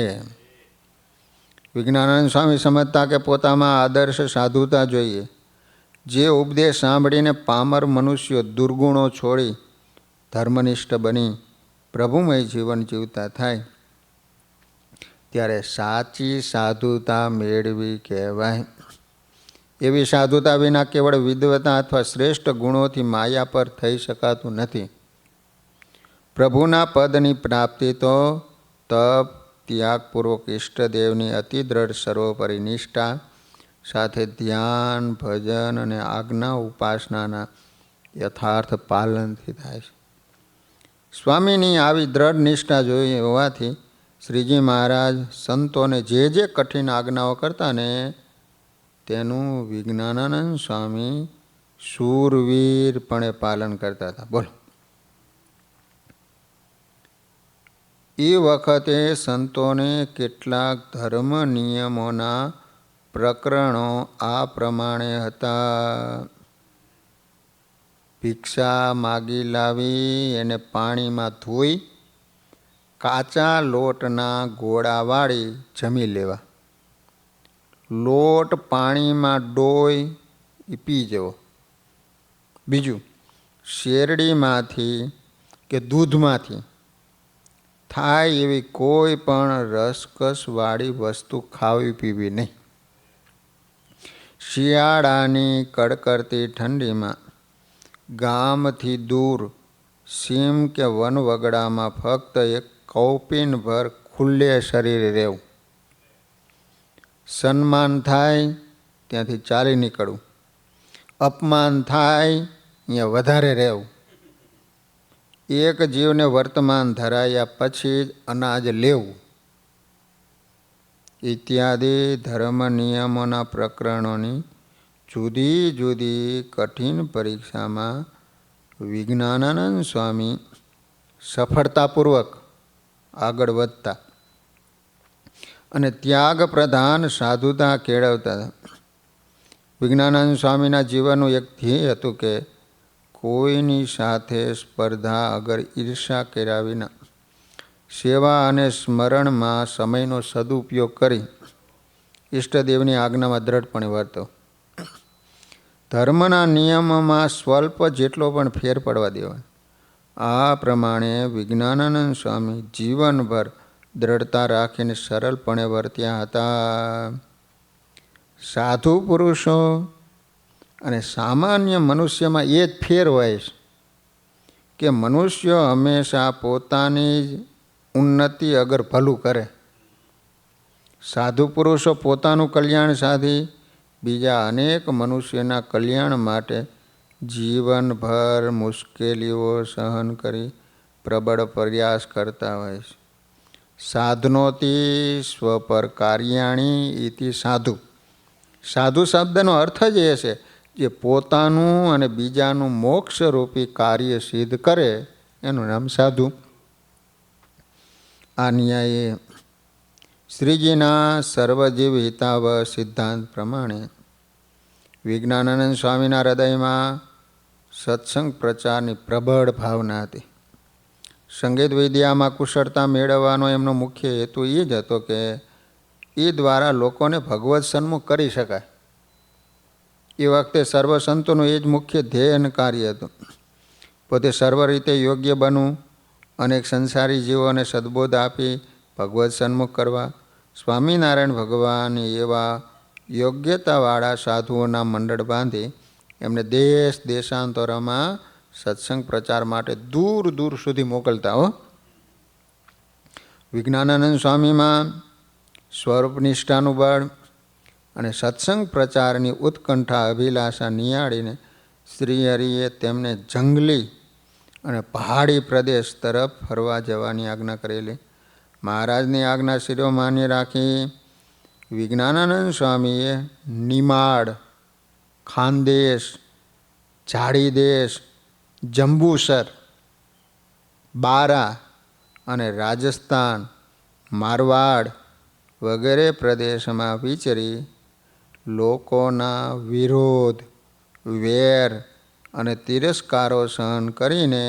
વિજ્ઞાનાનંદ સ્વામી સમજતા કે પોતામાં આદર્શ સાધુતા જોઈએ. જે ઉપદેશ સાંભળીને પામર મનુષ્યો દુર્ગુણો છોડી ધર્મનિષ્ઠ બની પ્રભુમય જીવન જીવતા થાય ત્યારે સાચી સાધુતા મેળવી કહેવાય. એવી સાધુતા વિના કેવળ વિદ્વતા અથવા શ્રેષ્ઠ ગુણોથી માયા પર થઈ શકાતું નથી. પ્રભુના પદની પ્રાપ્તિ તો તપ, ત્યાગપૂર્વક ઈષ્ટદેવની અતિ દ્રઢ સર્વોપરી નિષ્ઠા સાથે ધ્યાન, ભજન અને આજ્ઞા ઉપાસનાના યથાર્થ પાલનથી થાય છે. સ્વામીની આવી દ્રઢ નિષ્ઠા જોઈ હોવાથી શ્રીજી મહારાજ સંતોને જે જે કઠિન આજ્ઞાઓ કરતા ને તેનું વિજ્ઞાનાનંદ સ્વામી શૂરવીરપણે પાલન કરતા હતા. બોલો, એ વખતે સંતોને કેટલાક ધર્મ નિયમોના પ્રકરણો આ પ્રમાણે હતા. ભિક્ષા માગી લાવી એને પાણીમાં ધોઈ કાચા લોટના ગોળા વાળી જમી લેવા. લોટ પાણીમાં ડોઈ પી જવો. બીજું, શેરડીમાંથી કે દૂધમાંથી થાય એવી કોઈ પણ રસકસવાળી વસ્તુ ખાવી પીવી નહીં. શિયાળાની કડકડતી ઠંડીમાં ગામથી દૂર સીમ કે વનવગડામાં ફક્ત એક કૌપીનભર ખુલ્લે શરીરે રહેવું. સન્માન થાય ત્યાંથી ચાલી નીકળવું. અપમાન થાય અહીંયા વધારે રહેવું. એક જીવને વર્તમાન ધરાયા પછી જ અનાજ લેવું ઇત્યાદિ ધર્મ નિયમોના પ્રકરણોની જુદી જુદી કઠિન પરીક્ષામાં વિજ્ઞાનાનંદ સ્વામી સફળતાપૂર્વક આગળ વધતા અને ત્યાગ પ્રધાન સાધુતા કેળવતા. વિજ્ઞાનાનંદ સ્વામીના જીવનનું એક ધ્યેય હતું કે કોઈની સાથે સ્પર્ધા અગર ઈર્ષા કર્યા વિના સેવા અને સ્મરણમાં સમયનો સદુપયોગ કરી ઈષ્ટદેવની આજ્ઞામાં દ્રઢપણે વર્તો. ધર્મના નિયમમાં સ્વલ્પ જેટલો પણ ફેર પડવા દેવાનો. આ પ્રમાણે વિજ્ઞાનાનંદ સ્વામી જીવનભર દ્રઢતા રાખીને સરળપણે વર્ત્યા હતા. સાધુ પુરુષો અને સામાન્ય મનુષ્યમાં એ જ ફેર હોય છે કે મનુષ્ય હંમેશા પોતાની જ ઉન્નતિ અગર ભલું કરે. સાધુ પુરુષો પોતાનું કલ્યાણ સાધી બીજા અનેક મનુષ્યના કલ્યાણ માટે જીવનભર મુશ્કેલીઓ સહન કરી પ્રબળ પ્રયાસ કરતા હોય છે. સાધનોથી સ્વપર કાર્યાણી ઇતિ સાધુ. સાધુ શબ્દનો અર્થ જ એ છે જે પોતાનું અને બીજાનું મોક્ષરૂપી કાર્ય સિદ્ધ કરે એનું નામ સાધુ. આ ન્યાયે શ્રીજીના સર્વજીવ હિતાવ સિદ્ધાંત પ્રમાણે વિજ્ઞાનાનંદ સ્વામીના હૃદયમાં સત્સંગ પ્રચારની પ્રબળ ભાવના હતી. સંગીત વિદ્યામાં કુશળતા મેળવવાનો એમનો મુખ્ય હેતુ એ જ હતો કે એ દ્વારા લોકોને ભગવત સન્મુખ કરી શકાય. એ વખતે સર્વ સંતોનું એ જ મુખ્ય ધ્યેય અને કાર્ય હતું. પોતે સર્વ રીતે યોગ્ય બનવું, અનેક સંસારી જીવોને સદબોધ આપી ભગવત સન્મુખ કરવા, સ્વામિનારાયણ ભગવાન એવા યોગ્યતાવાળા સાધુઓના મંડળ બાંધી એમને દેશ દેશાંતરોમાં સત્સંગ પ્રચાર માટે દૂર દૂર સુધી મોકલતા હો. વિજ્ઞાનાનંદ સ્વામીમાં સ્વરૂપ નિષ્ઠાનું બળ અને સત્સંગ પ્રચારની ઉત્કંઠા અભિલાષા નિહાળીને શ્રીહરિએ તેમને જંગલી અને પહાડી પ્રદેશ તરફ ફરવા જવાની આજ્ઞા કરેલી. મહારાજની આજ્ઞા શિરોમાન્ય રાખી વિજ્ઞાનાનંદ સ્વામીએ નિમાડ, ખાનદેશ, ઝાડીદેશ, જંબુસર, બારા અને રાજસ્થાન, મારવાડ વગેરે પ્રદેશમાં વિચરી લોકોના વિરોધ, વેર અને તિરસ્કારો સહન કરીને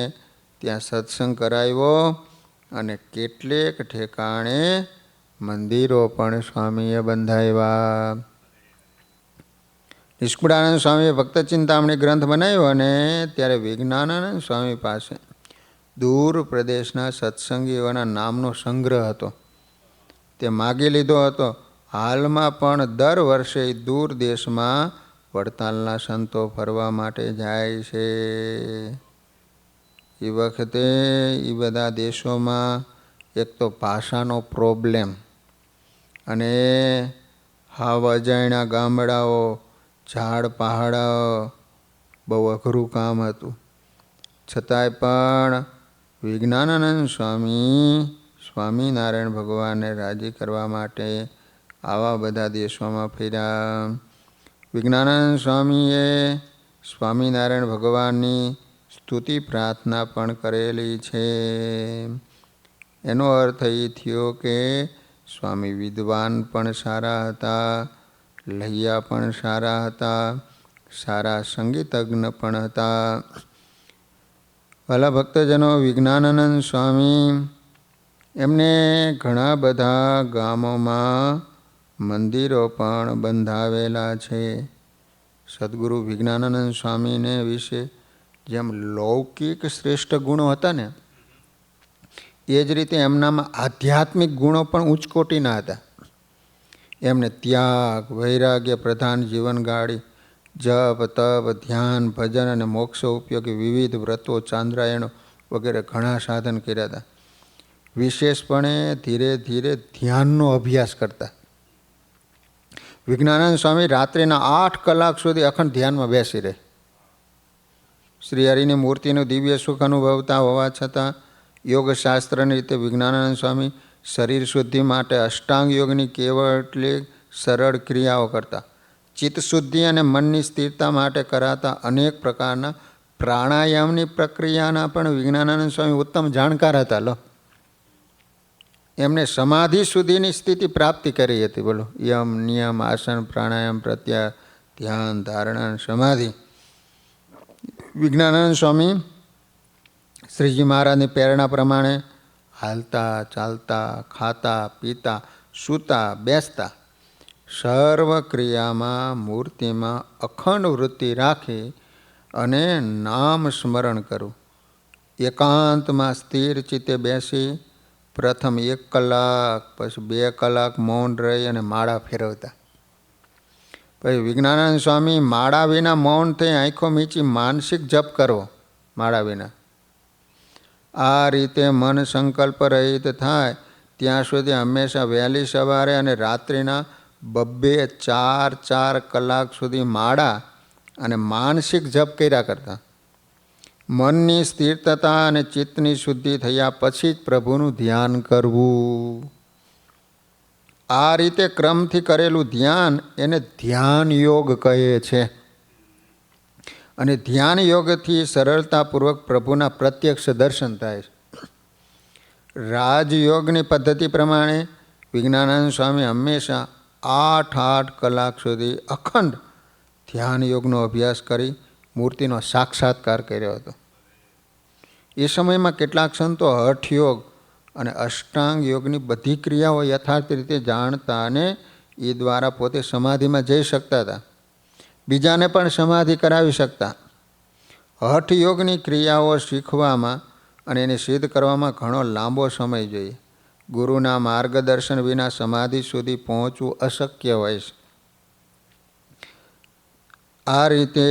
ત્યાં સત્સંગ કરાવ્યો અને કેટલેક ઠેકાણે મંદિરો પણ સ્વામીએ બંધાવ્યા. નિષ્કુળાનંદ સ્વામીએ ભક્ત ચિંતામણી ગ્રંથ બનાવ્યો અને ત્યારે વિજ્ઞાનાનંદ સ્વામી પાસે દૂર પ્રદેશના સત્સંગીઓના નામનો સંગ્રહ હતો. તે માગી લીધો હતો. હાલમાં પણ દર વર્ષે દૂર દેશમાં વડતાલના સંતો ફરવા માટે જાય છે. એ વખતે એ બધા દેશોમાં એક તો ભાષાનો પ્રોબ્લેમ અને હાવ અજાણ્યા ગામડાઓ, ઝાડ પહાડાઓ, બહુ અઘરું કામ હતું. છતાંય પણ વિજ્ઞાનાનંદ સ્વામી સ્વામિનારાયણ ભગવાનને રાજી કરવા માટે આવા બધા દેશોમાં ફર્યા. વિજ્ઞાનાનંદ સ્વામીએ સ્વામિનારાયણ ભગવાનની સ્તુતિ પ્રાર્થના પણ કરેલી છે. એનો અર્થ એ થયો કે સ્વામી વિદ્વાન પણ સારા હતા, લૈયા પણ સારા હતા, સારા સંગીતજ્ઞ પણ હતા. ભલા ભક્તજનો, વિજ્ઞાનાનંદ સ્વામી એમને ઘણા બધા ગામોમાં મંદિરો પણ બંધાવેલા છે. સદગુરુ વિજ્ઞાનાનંદ સ્વામીને વિશે જેમ લૌકિક શ્રેષ્ઠ ગુણો હતા ને, એ જ રીતે એમનામાં આધ્યાત્મિક ગુણો પણ ઉચ્ચ કોટીના હતા. એમને ત્યાગ, વૈરાગ્ય પ્રધાન જીવન ગાળી જપ, તપ, ધ્યાન, ભજન અને મોક્ષ ઉપયોગી વિવિધ વ્રતો, ચાંદ્રાયણો વગેરે ઘણા સાધન કર્યા હતા. વિશેષપણે ધીરે ધીરે ધ્યાનનો અભ્યાસ કરતા. વિજ્ઞાનાનંદ સ્વામી રાત્રિના 8 કલાક સુધી અખંડ ધ્યાનમાં બેસી રહે. શ્રી હરિની મૂર્તિનું દિવ્ય સુખ અનુભવતા હોવા છતાં યોગશાસ્ત્રની રીતે વિજ્ઞાનાનંદ સ્વામી શરીર શુદ્ધિ માટે અષ્ટાંગ યોગની કેટલીક સરળ ક્રિયાઓ કરતા. ચિત્ત શુદ્ધિ અને મનની સ્થિરતા માટે કરાતા અનેક પ્રકારના પ્રાણાયામની પ્રક્રિયાના પણ વિજ્ઞાનાનંદ સ્વામી ઉત્તમ જાણકાર હતા. લો, એમને સમાધિ સુધીની સ્થિતિ પ્રાપ્તિ કરી હતી. બોલો, યમ, નિયમ, આસન, પ્રાણાયામ, પ્રત્યાહાર, ધ્યાન, ધારણા, સમાધિ. વિજ્ઞાનાનંદ સ્વામી શ્રીજી મહારાજની પ્રેરણા પ્રમાણે હાલતા, ચાલતા, ખાતા, પીતા, સૂતા, બેસતા સર્વ ક્રિયામાં મૂર્તિમાં અખંડ વૃત્તિ રાખી અને નામ સ્મરણ કરવું. એકાંતમાં સ્થિર ચિત્તે બેસી પ્રથમ 1 કલાક, પછી 2 કલાક મૌન રહી અને માળા ફેરવતા. પછી વિજ્ઞાનાનંદ સ્વામી માળા વિના મૌન થઈ આંખો મીચી માનસિક જપ કરવો. માળા વિના આ રીતે મન સંકલ્પ રહિત થાય ત્યાં સુધી હંમેશા વહેલી સવારે અને રાત્રિના 2-4 કલાક સુધી માળા અને માનસિક જપ કર્યા કરતા. મનની સ્થિરતા અને ચિત્તની શુદ્ધિ થયા પછી જ પ્રભુનું ધ્યાન કરવું. આ રીતે ક્રમથી કરેલું ધ્યાન એને ધ્યાન યોગ કહે છે. અને ધ્યાન યોગથી સરળતાપૂર્વક પ્રભુના પ્રત્યક્ષ દર્શન થાય છે. રાજયોગની પદ્ધતિ પ્રમાણે વિજ્ઞાનાનંદ સ્વામી હંમેશા 8 કલાક સુધી અખંડ ધ્યાન યોગનો અભ્યાસ કરી મૂર્તિનો સાક્ષાત્કાર કર્યો હતો. એ સમયમાં કેટલાક સંતો હઠયોગ અને અષ્ટાંગ યોગની બધી ક્રિયાઓ યથાર્થ રીતે જાણતા અને એ દ્વારા પોતે સમાધિમાં જઈ શકતા હતા. બીજાને પણ સમાધિ કરાવી શકતા. હઠયોગની ક્રિયાઓ શીખવામાં અને એને સિદ્ધ કરવામાં ઘણો લાંબો સમય જોઈએ. ગુરુના માર્ગદર્શન વિના સમાધિ સુધી પહોંચવું અશક્ય હોય છે. આ રીતે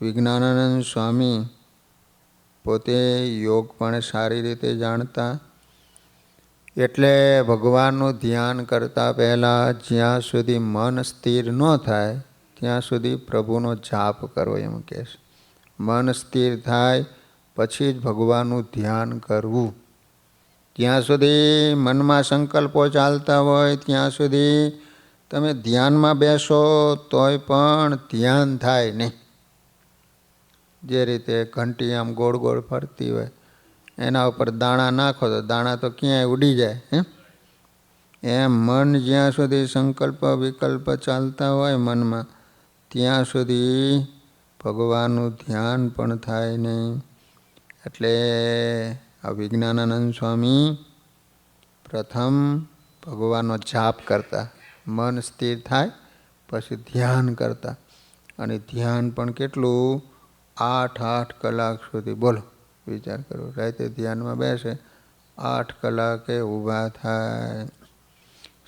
વિજ્ઞાનાનંદ સ્વામી પોતે યોગ પણ સારી રીતે જાણતા. એટલે ભગવાનનું ધ્યાન કરતાં પહેલાં જ્યાં સુધી મન સ્થિર ન થાય ત્યાં સુધી પ્રભુનો જાપ કરવો એમ કહે છે. મન સ્થિર થાય પછી જ ભગવાનનું ધ્યાન કરવું. ત્યાં સુધી મનમાં સંકલ્પો ચાલતા હોય ત્યાં સુધી તમે ધ્યાનમાં બેસો તોય પણ ધ્યાન થાય નહીં. જે રીતે ઘંટી આમ ગોળ ગોળ ફરતી હોય, એના ઉપર દાણા નાખો તો દાણા તો ક્યાંય ઉડી જાય. એમ મન જ્યાં સુધી સંકલ્પ વિકલ્પ ચાલતા હોય મનમાં ત્યાં સુધી ભગવાનનું ધ્યાન પણ થાય નહીં. એટલે આ વિજ્ઞાનાનંદ સ્વામી પ્રથમ ભગવાનનો જાપ કરતા, મન સ્થિર થાય પછી ધ્યાન કરતા. અને ધ્યાન પણ કેટલું? 8 કલાક સુધી. બોલો, વિચાર કરો. રાતે ધ્યાનમાં બેસે 8 કલાકે ઊભા થાય.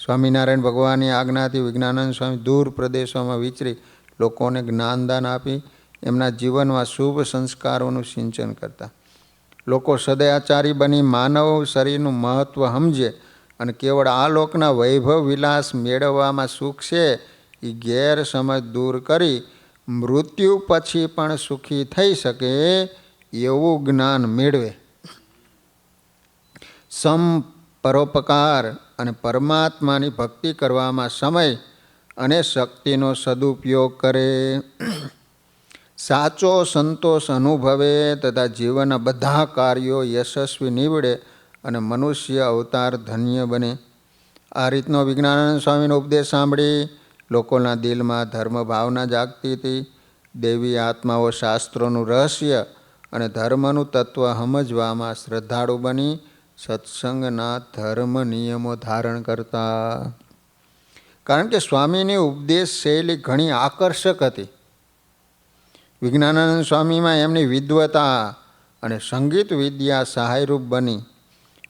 સ્વામિનારાયણ ભગવાનની આજ્ઞાથી વિજ્ઞાનાનંદ સ્વામી દૂર પ્રદેશોમાં વિચરી લોકોને જ્ઞાનદાન આપી એમના જીવનમાં શુભ સંસ્કારોનું સિંચન કરતા. લોકો સદાચારી બની માનવ શરીરનું મહત્ત્વ સમજે અને કેવળ આ લોકના વૈભવ વિલાસ મેળવવામાં સુખ છે એ ગેરસમજ દૂર કરી મૃત્યુ પછી પણ સુખી થઈ શકે એવું જ્ઞાન મેળવે. પરોપકાર અને પરમાત્માની ભક્તિ કરવામાં સમય અને શક્તિનો સદુપયોગ કરે. સાચો સંતોષ અનુભવે તથા જીવનના બધા કાર્યો યશસ્વી નીવડે અને મનુષ્ય અવતાર ધન્ય બને. આ રીતનો વિજ્ઞાનાનંદ સ્વામીનો ઉપદેશ સાંભળી લોકોના દિલમાં ધર્મ ભાવના જાગતી હતી. દેવી આત્માઓ શાસ્ત્રોનું રહસ્ય અને ધર્મનું તત્વ સમજવામાં શ્રદ્ધાળુ બની સત્સંગના ધર્મ નિયમો ધારણ કરતા. કારણ કે સ્વામીની ઉપદેશ શૈલી ઘણી આકર્ષક હતી. વિજ્ઞાનાનંદ સ્વામીમાં એમની વિદ્વતા અને સંગીત વિદ્યા સહાયરૂપ બની.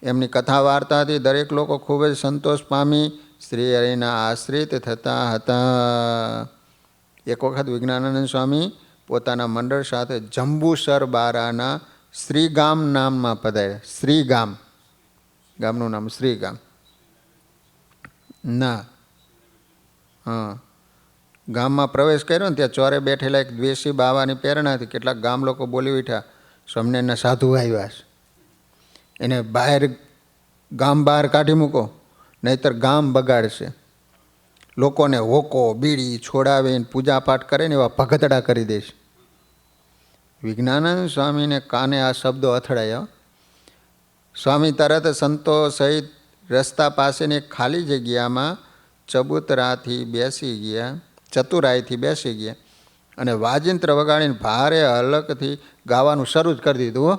એમની કથા વાર્તાથી દરેક લોકો ખૂબ જ સંતોષ પામી શ્રી હરિના આશ્રિત થતા હતા. એક વખત વિજ્ઞાનાનંદ સ્વામી પોતાના મંડળ સાથે જંબુસર બારાના શ્રીગામ નામમાં પધાર્યા. શ્રીગામ, ગામનું નામ શ્રીગામ ના. ગામમાં પ્રવેશ કર્યો ને ત્યાં ચોરે બેઠેલા એક દ્વેષી બાવાની પ્રેરણાથી કેટલાક ગામ લોકો બોલી ઉઠ્યા, સ્વામિનારાયણના સાધુ આવ્યા છે, એને ગામ બહાર કાઢી મૂકો, નહીતર ગામ બગાડશે. લોકોને હોકો બીડી છોડાવીને પૂજાપાઠ કરે ને એવા ભગતડા કરી દેશે. વિજ્ઞાનાનંદ સ્વામીને કાને આ શબ્દો અથડાયા. સ્વામી તરત સંતો સહિત રસ્તા પાસેની એક ખાલી જગ્યામાં ચતુરાઈથી બેસી ગયા અને વાજિંત્ર વગાડીને ભારે હલકથી ગાવાનું શરૂ જ કરી દીધું.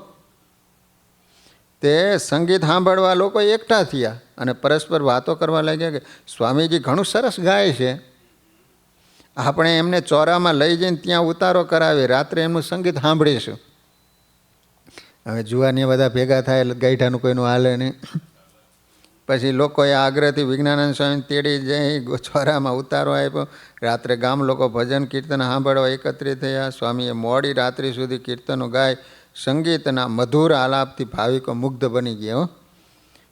તે સંગીત સાંભળવા લોકો એકઠા થયા અને પરસ્પર વાતો કરવા લાગ્યા કે સ્વામીજી ઘણું સરસ ગાય છે, આપણે એમને ચોરામાં લઈ જઈને ત્યાં ઉતારો કરાવી, રાત્રે એમનું સંગીત સાંભળીશું. હવે જુવાની બધા ભેગા થાય એટલે ગાઈઠાનું કોઈનું હાલે નહીં. પછી લોકોએ આગ્રહથી વિજ્ઞાનાનંદ સ્વામી તેડી જઈ ચોરામાં ઉતારો આપ્યો. રાત્રે ગામ લોકો ભજન કીર્તન સાંભળવા એકત્રિત થયા. સ્વામીએ મોડી રાત્રિ સુધી કીર્તનો ગાય સંગીતના મધુર આલાપથી ભાવિકો મુગ્ધ બની ગયા.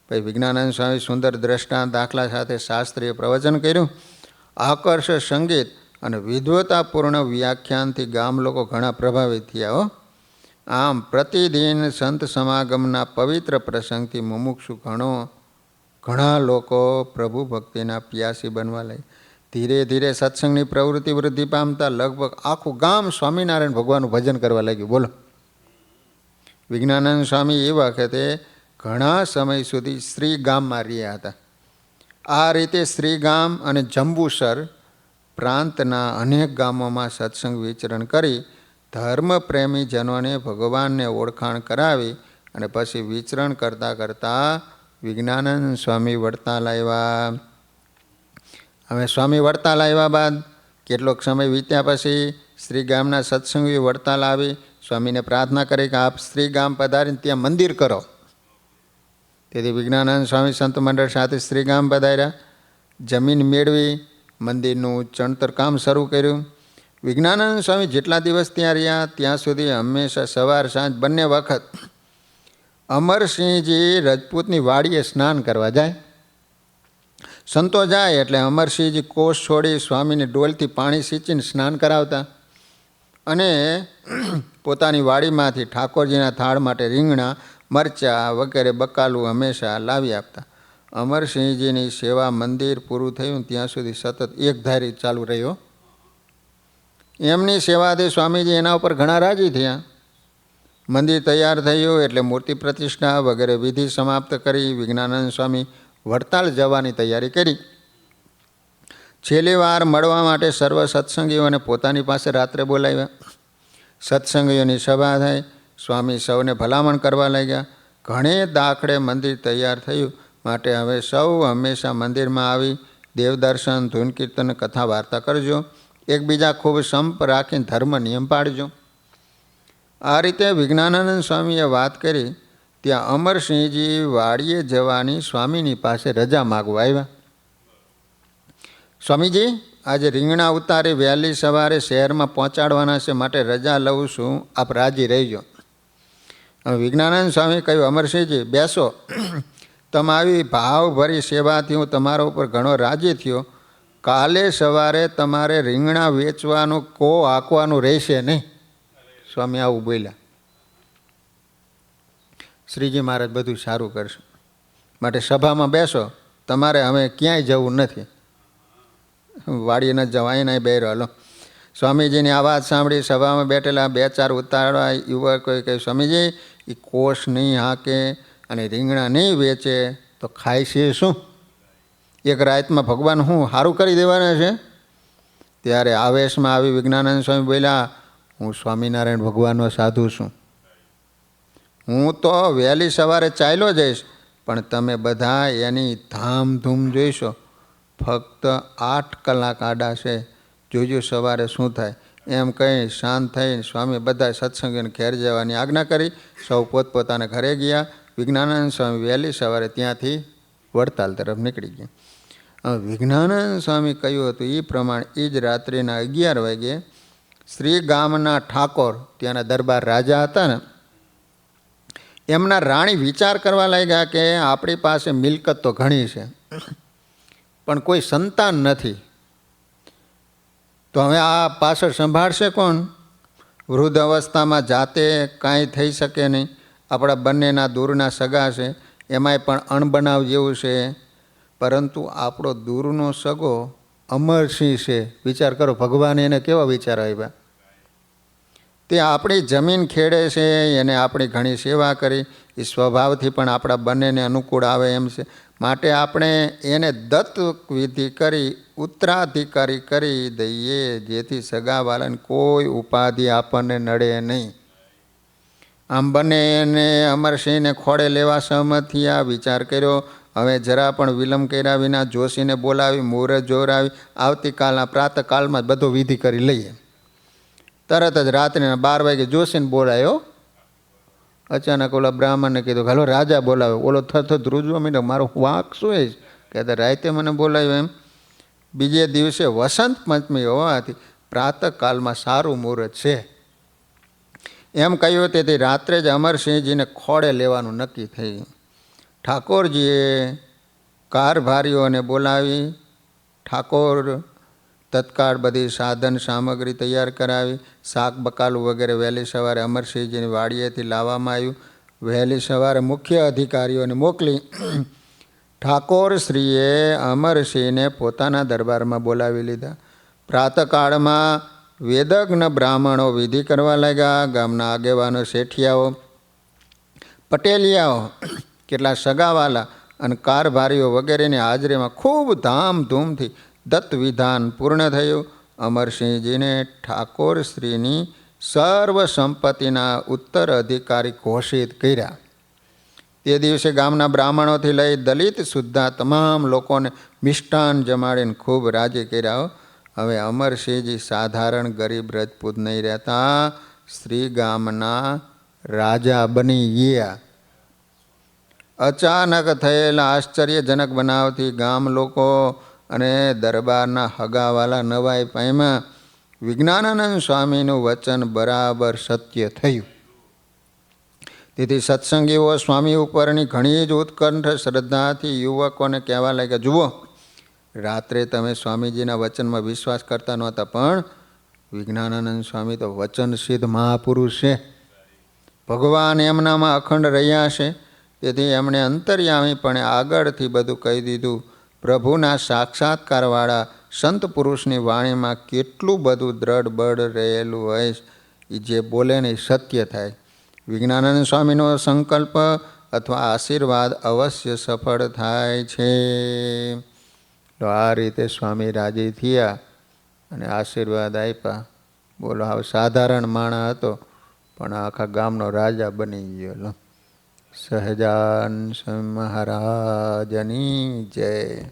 પછી વિજ્ઞાનાનંદ સ્વામી સુંદર દ્રષ્ટાંત દાખલા સાથે શાસ્ત્રીય પ્રવચન કર્યું. આકર્ષક સંગીત અને વિદ્વતાપૂર્ણ વ્યાખ્યાનથી ગામ લોકો ઘણા પ્રભાવિત થયા. આમ પ્રતિદિન સંત સમાગમના પવિત્ર પ્રસંગથી મુમુક્ષુ ઘણા લોકો પ્રભુ ભક્તિના પ્યાસી બનવા લાગ્યા. ધીરે ધીરે સત્સંગની પ્રવૃત્તિ વૃદ્ધિ પામતા લગભગ આખું ગામ સ્વામિનારાયણ ભગવાનનું ભજન કરવા લાગ્યું. બોલો, વિજ્ઞાનાનંદ સ્વામી એ વખતે ઘણા સમય સુધી શ્રીગામમાં રહ્યા હતા. આ રીતે શ્રીગામ અને જંબુસર પ્રાંતના અનેક ગામોમાં સત્સંગ વિચરણ કરી ધર્મપ્રેમી જનોને ભગવાનને ઓળખાણ કરાવી અને પછી વિચરણ કરતાં કરતાં વિજ્ઞાનાનંદ સ્વામી વડતાલ આવ્યા. હવે સ્વામી વડતાલ આવ્યા બાદ કેટલોક સમય વીત્યા પછી શ્રીગામના સત્સંગી વડતાલ આવી સ્વામીને પ્રાર્થના કરી કે આપ શ્રીગામ પધારીને ત્યાં મંદિર કરો. તેથી વિજ્ઞાનાનંદ સ્વામી સંત મંડળ સાથે શ્રીગામ પધાર્યા. જમીન મેળવી મંદિરનું ચણતર કામ શરૂ કર્યું. વિજ્ઞાનંદ સ્વામી જેટલા દિવસ ત્યાં રહ્યા ત્યાં સુધી હંમેશા સવાર સાંજ બંને વખત અમરસિંહજી રજપૂતની વાડીએ સ્નાન કરવા જાય. સંતો જાય એટલે અમરસિંહજી કોષ છોડી સ્વામીને ડોલથી પાણી સિંચીને સ્નાન કરાવતા અને પોતાની વાડીમાંથી ઠાકોરજીના થાળ માટે રીંગણા, મરચાં વગેરે બકાલું હંમેશા લાવી આપતા. અમરસિંહજીની સેવા મંદિર પૂરું થયું ત્યાં સુધી સતત એકધારી ચાલુ રહ્યો. એમની સેવાથી સ્વામીજી એના ઉપર ઘણા રાજી થયા. મંદિર તૈયાર થયું એટલે મૂર્તિ પ્રતિષ્ઠા વગેરે વિધિ સમાપ્ત કરી વિજ્ઞાનંદ સ્વામી વડતાલ જવાની તૈયારી કરી. છેલ્લી વાર મળવા માટે સર્વ સત્સંગીઓને પોતાની પાસે રાત્રે બોલાવ્યા. સત્સંગીઓની સભા થઈ. સ્વામી સૌને ભલામણ કરવા લાગ્યા. ઘણે દાખલે મંદિર તૈયાર થયું માટે હવે સૌ હંમેશા મંદિરમાં આવી દેવદર્શન, ધૂન કીર્તન, કથા વાર્તા કરજો. એકબીજા ખૂબ સંપ રાખીને ધર્મ નિયમ પાડજો. આ રીતે વિજ્ઞાનાનંદ સ્વામીએ વાત કરી. ત્યાં અમરસિંહજી વાડીએ જવાની સ્વામીની પાસે રજા માગવા આવ્યા. સ્વામીજી, આજે રીંગણા ઉતારી વહેલી સવારે શહેરમાં પહોંચાડવાના છે માટે રજા લઉં છું, આપ રાજી રહીજો. વિજ્ઞાનંદ સ્વામી કહ્યું, અમરસિંહજી બેસો. તમારી ભાવભરી સેવાથી હું તમારા ઉપર ઘણો રાજી થયો. કાલે સવારે તમારે રીંગણા વેચવાનું આંકવાનું રહેશે નહીં. સ્વામી આવું બોલ્યા. શ્રીજી મહારાજ બધું સારું કરશે માટે સભામાં બેસો, તમારે હવે ક્યાંય જવું નથી. વાડીએ ન જવાય નહીં, બેરો હલો. સ્વામીજીની આ વાત સાંભળી સભામાં બેઠેલા 2-4 ઉતારવા યુવકોએ કહ્યું, સ્વામીજી, એ કોષ નહીં હાકે અને રીંગણા નહીં વેચે તો ખાય છે શું? એક રાતમાં ભગવાન શું સારું કરી દેવાના છે? ત્યારે આવેશમાં આવી વિજ્ઞાનંદ સ્વામી બોલ્યા, હું સ્વામિનારાયણ ભગવાનનો સાધુ છું. હું તો વહેલી સવારે ચાલ્યો જઈશ, પણ તમે બધા એની ધામધૂમ જોઈશો. ફક્ત 8 કલાક આડા છે, જોજો સવારે શું થાય. એમ કહી શાંત થઈને સ્વામી બધા સત્સંગીને ઘેર જવાની આજ્ઞા કરી. સૌ પોતપોતાના ઘરે ગયા. વિજ્ઞાનંદ સ્વામી વહેલી સવારે ત્યાંથી વડતાલ તરફ નીકળી ગયા. વિજ્ઞાનંદ સ્વામી કહ્યું હતું એ પ્રમાણે એ જ રાત્રિના 11 વાગ્યે શ્રી ગામના ઠાકોર, ત્યાંના દરબાર રાજા હતા ને, એમના રાણી વિચાર કરવા લાગ્યા કે આપણી પાસે મિલકત તો ઘણી છે પણ કોઈ સંતાન નથી, તો હવે આ પાછળ સંભાળશે કોણ? વૃદ્ધ અવસ્થામાં જાતે કાંઈ થઈ શકે નહીં. આપણા બંનેના દૂરના સગા છે, એમાંય પણ અણબનાવ જેવું છે. પરંતુ આપણો દૂરનો સગો અમરસિંહ છે. વિચાર કરો, ભગવાને એને કેવા વિચાર આવ્યા. તે આપણી જમીન ખેડે છે, એને આપણી ઘણી સેવા કરી. એ સ્વભાવથી પણ આપણા બંનેને અનુકૂળ આવે એમ છે. માટે આપણે એને દત્ત વિધિ કરી ઉત્તરાધિકારી કરી દઈએ, જેથી સગાવાલાને કોઈ ઉપાધિ આપણને નડે નહીં. આમ બંને એને અમરસિંહને ખોળે લેવા સહમત થયા. વિચાર કર્યો, હવે જરા પણ વિલંબ કર્યા વિના જોશીને બોલાવી મુહૂર્ત જોરાવી આવતીકાલના પ્રાતકાળમાં બધો વિધિ કરી લઈએ. તરત જ રાત્રિના 12 વાગે જોશીને બોલાયો. અચાનક ઓલા બ્રાહ્મણને કીધું, હાલો રાજા બોલાવ્યો. ઓલો થર ધ્રુજવા માંડ્યો, મારો વાંક શું છે? કહેતા રાતે મને બોલાવ્યો એમ. બીજે દિવસે વસંત પંચમી હોવાથી પ્રાતકાલમાં સારું મુહૂર્ત છે એમ કહ્યું. તેથી રાત્રે જ અમરસિંહજીને ખોળે લેવાનું નક્કી થયું. ઠાકોરજીએ કારભારીઓને બોલાવી ઠાકોર તત્કાળ બધી સાધન સામગ્રી તૈયાર કરાવી. શાક બકાલું વગેરે વહેલી સવારે અમરસિંહજીની વાડીએથી લાવવામાં આવ્યું. વહેલી સવારે મુખ્ય અધિકારીઓને મોકલી ઠાકોરશ્રીએ અમરસિંહને પોતાના દરબારમાં બોલાવી લીધા. પ્રાતકાળમાં વેદજ્ઞ બ્રાહ્મણો વિધિ કરવા લાગ્યા. ગામના આગેવાનો, શેઠિયાઓ, પટેલિયાઓ, કેટલા સગાવાલા અને કારભારીઓ વગેરેની હાજરીમાં ખૂબ ધામધૂમથી દત્ત વિધાન પૂર્ણ થયું. અમરસિંહજીને ઠાકોરશ્રીની સર્વ સંપત્તિના ઉત્તર અધિકારી ઘોષિત કર્યા. તે દિવસે ગામના બ્રાહ્મણોથી લઈ દલિત સુદ્ધા તમામ લોકોને મિષ્ટાન જમાડીને ખૂબ રાજી કર્યા. હવે અમરસિંહજી સાધારણ ગરીબ રજપૂત નહીં રહેતા, શ્રી ગામના રાજા બની ગયા. અચાનક થયેલા આશ્ચર્યજનક બનાવથી ગામ લોકો અને દરબારના હગાવાલા નવાઈ પામ્યા. વિજ્ઞાનાનંદ સ્વામીનું વચન બરાબર સત્ય થયું. તેથી સત્સંગીઓ સ્વામી ઉપરની ઘણી જ ઉત્કંઠ શ્રદ્ધાથી યુવકોને કહેવા લાગ્યા, જુઓ, રાત્રે તમે સ્વામીજીના વચનમાં વિશ્વાસ કરતા નહોતા, પણ વિજ્ઞાનાનંદ સ્વામી તો વચન સિદ્ધ મહાપુરુષ છે. ભગવાન એમનામાં અખંડ રહ્યા છે. તેથી એમણે અંતર્યામીપણે આગળથી બધું કહી દીધું. પ્રભુના સાક્ષાત્કારવાળા સંત પુરુષની વાણીમાં કેટલું બધું દ્રઢ બળ રહેલું હોય, એ જે બોલે ને એ સત્ય થાય. વિજ્ઞાનાનંદ સ્વામીનો સંકલ્પ અથવા આશીર્વાદ અવશ્ય સફળ થાય છે. તો આ રીતે સ્વામી રાજી થયા અને આશીર્વાદ આપ્યા. બોલો, હવે સાધારણ માણસ હતો પણ આખા ગામનો રાજા બની ગયો. સહજાન સ્વામી મહારાજની જય.